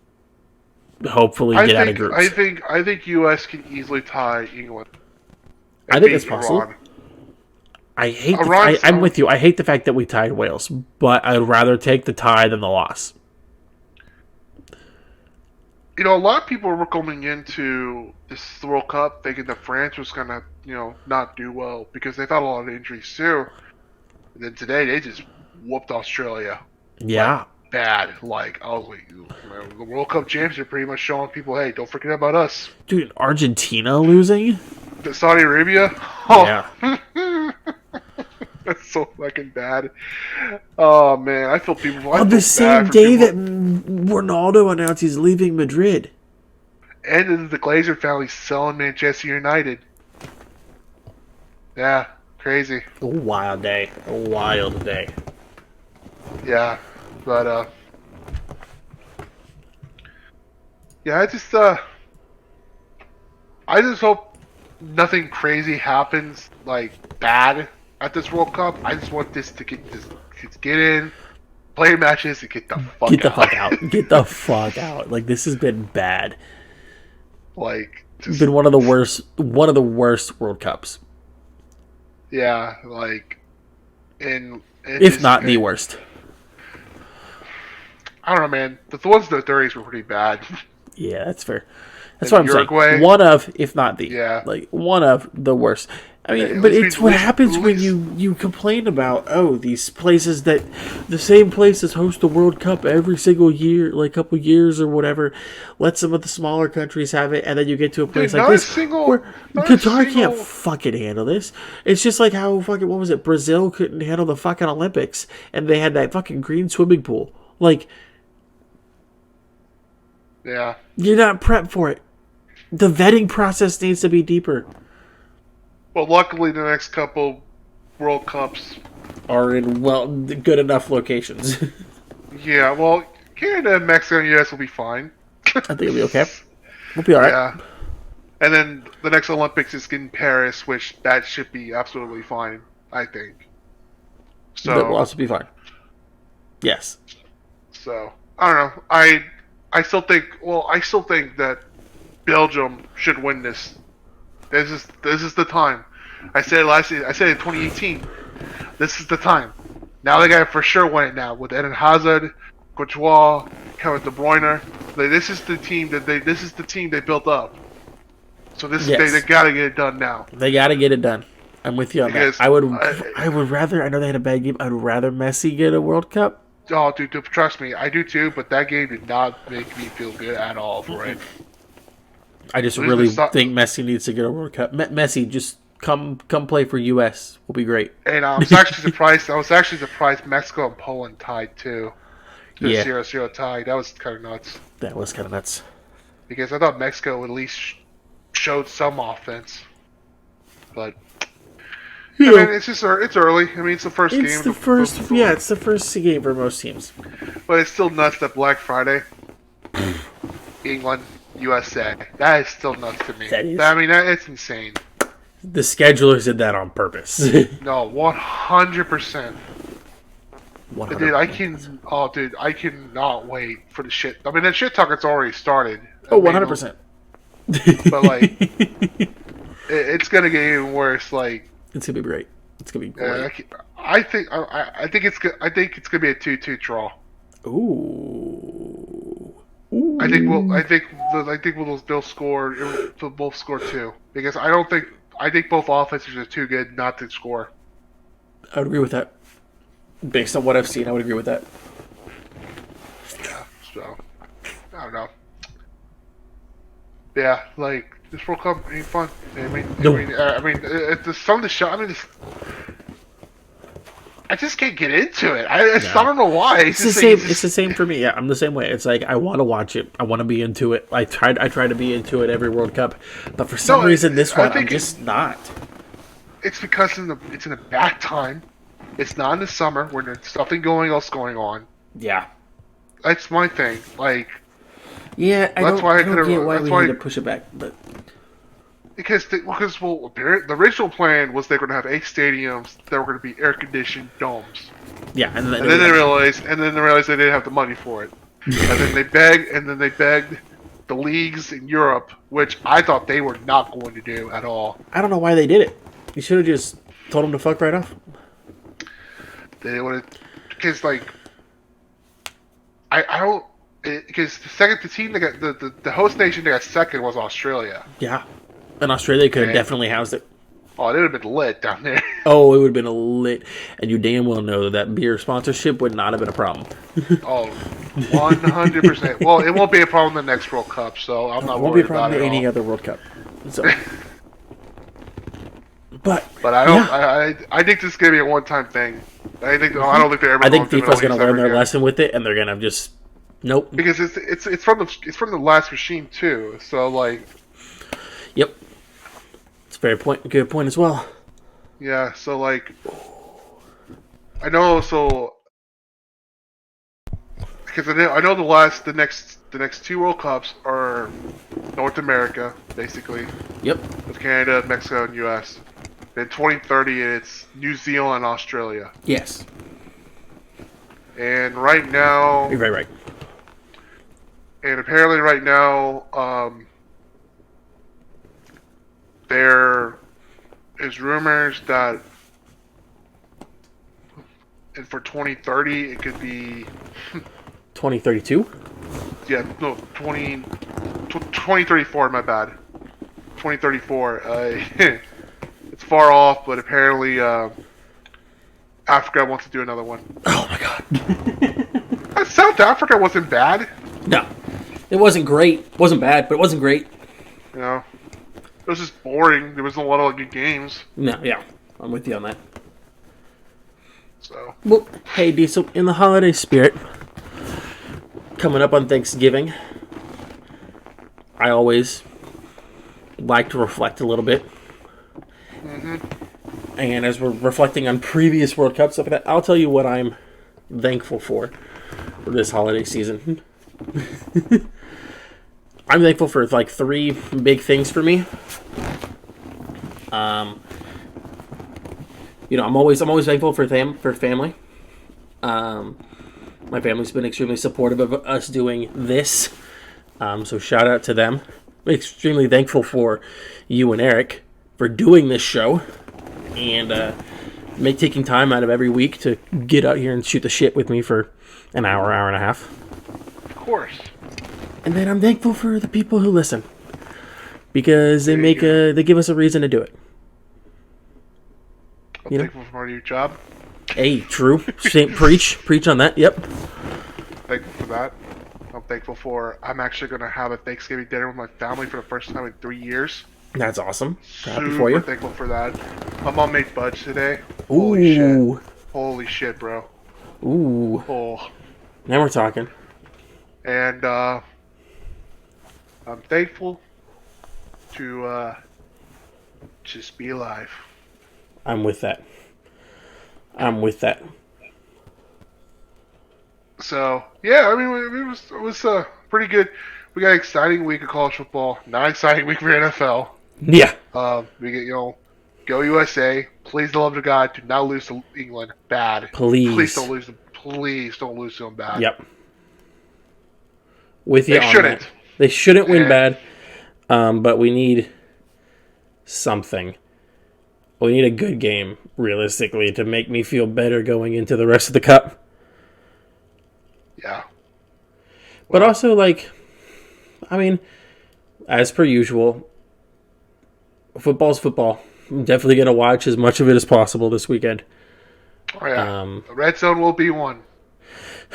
Speaker 1: hopefully get out of groups.
Speaker 2: I think U.S. can easily tie England
Speaker 1: I
Speaker 2: and
Speaker 1: think that's
Speaker 2: beat
Speaker 1: possible.
Speaker 2: Iran.
Speaker 1: I'm with you. I hate the fact that we tied Wales, but I'd rather take the tie than the loss.
Speaker 2: A lot of people were coming into this World Cup thinking that France was gonna, not do well because they thought a lot of injuries too. And then today they just whooped Australia.
Speaker 1: Yeah.
Speaker 2: Like, bad. Like, I was like, the World Cup champs are pretty much showing people, hey, don't forget about us.
Speaker 1: Dude, Argentina losing?
Speaker 2: The Saudi Arabia?
Speaker 1: Yeah.
Speaker 2: Oh. That's so fucking bad. Oh, man. I feel
Speaker 1: On the same day that Ronaldo announced he's leaving Madrid.
Speaker 2: And then the Glazer family selling Manchester United. Yeah, crazy.
Speaker 1: A wild day. A wild day.
Speaker 2: Yeah. But yeah, I just hope nothing crazy happens like bad at this World Cup. I just want this to get in, play matches, and get the
Speaker 1: Get
Speaker 2: fuck
Speaker 1: the
Speaker 2: out.
Speaker 1: fuck out. Get the fuck out. Like, this has been bad.
Speaker 2: Like, just
Speaker 1: Been one of the worst World Cups.
Speaker 2: yeah, like, and
Speaker 1: If not the worst.
Speaker 2: I don't know, man. The ones in the 30s were pretty bad.
Speaker 1: Yeah, that's fair. That's
Speaker 2: And
Speaker 1: what I'm
Speaker 2: Uruguay,
Speaker 1: saying. One of, if not the,
Speaker 2: yeah.
Speaker 1: like one of the worst. I mean,
Speaker 2: At
Speaker 1: but
Speaker 2: least
Speaker 1: it's
Speaker 2: we-
Speaker 1: what
Speaker 2: at least-
Speaker 1: happens
Speaker 2: at
Speaker 1: when
Speaker 2: least-
Speaker 1: you complain about these places that the same places host the World Cup every single year, like couple years or whatever. Let some of the smaller countries have it, and then you get to a place like
Speaker 2: not a
Speaker 1: this
Speaker 2: single-
Speaker 1: where
Speaker 2: not a
Speaker 1: Qatar can't
Speaker 2: single-
Speaker 1: fucking handle this. It's just like how fucking what was it? Brazil couldn't handle the fucking Olympics, and they had that fucking green swimming pool. Like,
Speaker 2: Yeah.
Speaker 1: you're not prepped for it. The vetting process needs to be deeper.
Speaker 2: Well, luckily, the next couple World Cups,
Speaker 1: Are in good enough locations.
Speaker 2: yeah. Well, Canada, Mexico, and U.S. will be fine.
Speaker 1: I think it'll be okay. We'll be all right.
Speaker 2: Yeah. And then the next Olympics is in Paris, which that should be absolutely fine, I think.
Speaker 1: That will
Speaker 2: So,
Speaker 1: also be fine. Yes.
Speaker 2: I don't know. I still think. Well, I still think that Belgium should win this. This is the time. I said it last year. I said it in 2018. This is the time. Now they got to for sure win it now with Eden Hazard, Courtois, Kevin De Bruyne. This is the team that This is the team they built up. So
Speaker 1: Yes.
Speaker 2: they got to get it done now.
Speaker 1: They got to get it done. I'm with you on
Speaker 2: Because,
Speaker 1: that. I would rather. I know they had a bad game. I'd rather Messi get a World Cup.
Speaker 2: Oh, dude, trust me, I do too. But that game did not make me feel good at all for it.
Speaker 1: I just
Speaker 2: At least
Speaker 1: really
Speaker 2: it's not-
Speaker 1: think Messi needs to get a World Cup. Messi, just come play for US. Will be great.
Speaker 2: And I was actually surprised. I was actually surprised Mexico and Poland tied too.
Speaker 1: Yeah.
Speaker 2: 0-0 tie. That was kind of nuts
Speaker 1: That was kind of nuts.
Speaker 2: because I thought Mexico at least showed some offense. But I mean, it's early. I mean, it's the first game.
Speaker 1: It's the first. Yeah, it's the first game for most teams.
Speaker 2: But it's still nuts that Black Friday, England, USA. That is still nuts to me.
Speaker 1: That is.
Speaker 2: I mean, it's insane.
Speaker 1: The schedulers did that on purpose.
Speaker 2: No, 100%. Dude, I
Speaker 1: 100%.
Speaker 2: can. Oh, dude, I cannot wait for the shit. I mean, the shit talk it's already started.
Speaker 1: Oh,
Speaker 2: I mean,
Speaker 1: 100%.
Speaker 2: But like, it's gonna get even worse. Like,
Speaker 1: It's gonna be great. It's gonna be great.
Speaker 2: I think it's gonna be a 2-2 draw.
Speaker 1: Ooh.
Speaker 2: I think they'll score. They'll both score 2 because I think both offenses are too good not to score.
Speaker 1: I would agree with that. Based on what I've seen, I would agree with that.
Speaker 2: Yeah. So I don't know. Yeah, like this World Cup ain't fun. I mean,
Speaker 1: No.
Speaker 2: it's some of the show. I mean, I just can't get into it. I don't know why.
Speaker 1: It's the same. It's the same for me. Yeah, I'm the same way. It's like I want to watch it. I want to be into it. I try to be into it every World Cup, but for some reason, this one I'm just not.
Speaker 2: It's because it's in a bad time. It's not in the summer when there's nothing else going on.
Speaker 1: Yeah.
Speaker 2: That's my thing. Like,
Speaker 1: Yeah, I don't get why
Speaker 2: that's
Speaker 1: we
Speaker 2: why-
Speaker 1: need to push it back, but
Speaker 2: because the original plan was they're going to have 8 stadiums that were going to be air conditioned domes.
Speaker 1: yeah, and
Speaker 2: And then they realized they didn't have the money for it. and then they begged the leagues in Europe, which I thought they were not going to do at all.
Speaker 1: I don't know why they did it. You should have just told them to fuck right off.
Speaker 2: They would because like I don't because the team that got the host nation that got second was Australia.
Speaker 1: Yeah, and Australia could have
Speaker 2: Man.
Speaker 1: definitely housed it.
Speaker 2: Oh, they would have been lit down there.
Speaker 1: Oh, it would have been a lit, and you damn well know that beer sponsorship would not have been a problem.
Speaker 2: Oh, 100%. Well, it won't be a problem in the next World Cup, so I'm not
Speaker 1: It won't be a
Speaker 2: worried about
Speaker 1: problem
Speaker 2: it
Speaker 1: in
Speaker 2: at
Speaker 1: any
Speaker 2: all.
Speaker 1: other World Cup. So, but
Speaker 2: But I don't.
Speaker 1: yeah.
Speaker 2: I think this is gonna be a one-time thing. I don't think they're ever.
Speaker 1: I think
Speaker 2: going to
Speaker 1: FIFA's going
Speaker 2: release
Speaker 1: to learn
Speaker 2: ever
Speaker 1: their
Speaker 2: again.
Speaker 1: lesson with it, and they're going to just nope.
Speaker 2: Because it's from the last regime too. So like,
Speaker 1: Yep, it's a very good point as well.
Speaker 2: yeah. So like, I know. So because I know the next two World Cups are North America, basically.
Speaker 1: Yep.
Speaker 2: With Canada, Mexico, and U.S. Then 2030, it's New Zealand and Australia.
Speaker 1: Yes.
Speaker 2: And right now...
Speaker 1: Right.
Speaker 2: And apparently right now, there is rumors that for 2030, it could be...
Speaker 1: 2032?
Speaker 2: Yeah, no, 2034, my bad. 2034. It's far off, but apparently Africa wants to do another one.
Speaker 1: Oh my god.
Speaker 2: South Africa wasn't bad.
Speaker 1: No. It wasn't great. It wasn't bad, but it wasn't great.
Speaker 2: You know, it was just boring. There wasn't a lot of good games.
Speaker 1: No, yeah. I'm with you on that.
Speaker 2: So.
Speaker 1: Well, hey, Diesel, in the holiday spirit, coming up on Thanksgiving, I always like to reflect a little bit.
Speaker 2: Mm-hmm.
Speaker 1: And as we're reflecting on previous World Cups, stuff like that, I'll tell you what I'm thankful for this holiday season. I'm thankful for like three big things for me. I'm always thankful for family. My family's been extremely supportive of us doing this, so shout out to them. I'm extremely thankful for you and Eric for doing this show and taking time out of every week to get out here and shoot the shit with me for an hour and a half.
Speaker 2: Of course.
Speaker 1: And then I'm thankful for the people who listen because they give us a reason to do it.
Speaker 2: I'm thankful for my new job.
Speaker 1: Hey, true. Preach on that. Yep.
Speaker 2: Thankful for that. I'm thankful for I'm actually going to have a Thanksgiving dinner with my family for the first time in 3 years.
Speaker 1: That's awesome. Happy
Speaker 2: Super
Speaker 1: for you.
Speaker 2: Thankful for that. My mom made fudge today.
Speaker 1: Ooh.
Speaker 2: Holy shit, bro.
Speaker 1: Ooh.
Speaker 2: Oh.
Speaker 1: Now we're talking.
Speaker 2: And I'm thankful to just be alive.
Speaker 1: I'm with that.
Speaker 2: So yeah, I mean it was pretty good. We got an exciting week of college football. Not an exciting week for NFL.
Speaker 1: Yeah.
Speaker 2: We get go USA. Please, the love of God, do not lose to England. Bad. Please don't lose them. Please don't lose to them bad.
Speaker 1: Yep. With you
Speaker 2: They
Speaker 1: on
Speaker 2: shouldn't.
Speaker 1: that. They shouldn't win bad. But we need something. We need a good game, realistically, to make me feel better going into the rest of the cup.
Speaker 2: Yeah.
Speaker 1: But also, as per usual, football's football. I'm definitely going to watch as much of it as possible this weekend.
Speaker 2: Oh, yeah. Red Zone will be one.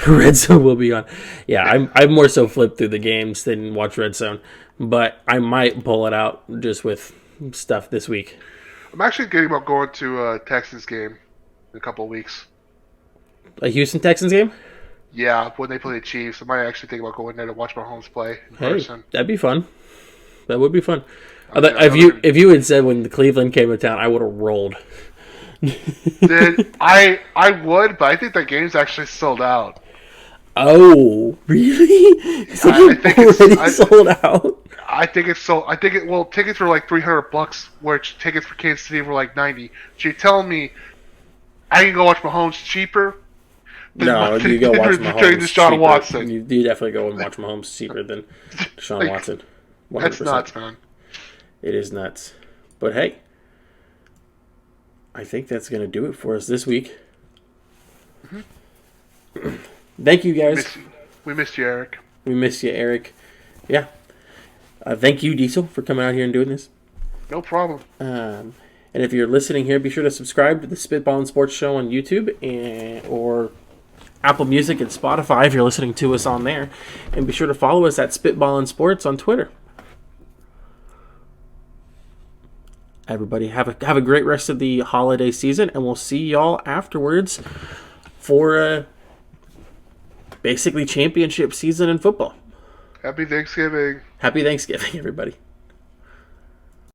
Speaker 1: Red Zone will be on. Yeah, I've more so flipped through the games than watch Red Zone. But I might pull it out just with stuff this week.
Speaker 2: I'm actually thinking about going to a Texans game in a couple of weeks.
Speaker 1: A Houston Texans game?
Speaker 2: Yeah, when they play the Chiefs. I might actually think about going there to watch Mahomes play in person.
Speaker 1: That'd be fun. That would be fun. If you had said when the Cleveland came to town, I would have rolled.
Speaker 2: I would, but I think that game's actually sold out.
Speaker 1: Oh, really?
Speaker 2: I think it's
Speaker 1: sold out.
Speaker 2: I think it's sold. Well, tickets were like $300, which tickets for Kansas City were like $90. So you're telling me I can go watch Mahomes cheaper?
Speaker 1: No, you go watch Mahomes
Speaker 2: Deshaun Watson.
Speaker 1: You definitely go and watch Mahomes cheaper than Deshaun Watson. 100%.
Speaker 2: That's nuts, man.
Speaker 1: It is nuts. But hey, I think that's going to do it for us this week. Mm-hmm. Thank you, guys.
Speaker 2: We missed you, Eric.
Speaker 1: We miss you, Eric. Yeah. Thank you, Diesel, for coming out here and doing this.
Speaker 2: No problem.
Speaker 1: And if you're listening here, be sure to subscribe to the Spittballin Sports Show on YouTube or Apple Music and Spotify if you're listening to us on there. And be sure to follow us at Spittballin Sports on Twitter. Everybody, have a great rest of the holiday season, and we'll see y'all afterwards for basically championship season in football.
Speaker 2: Happy Thanksgiving.
Speaker 1: Happy Thanksgiving, everybody.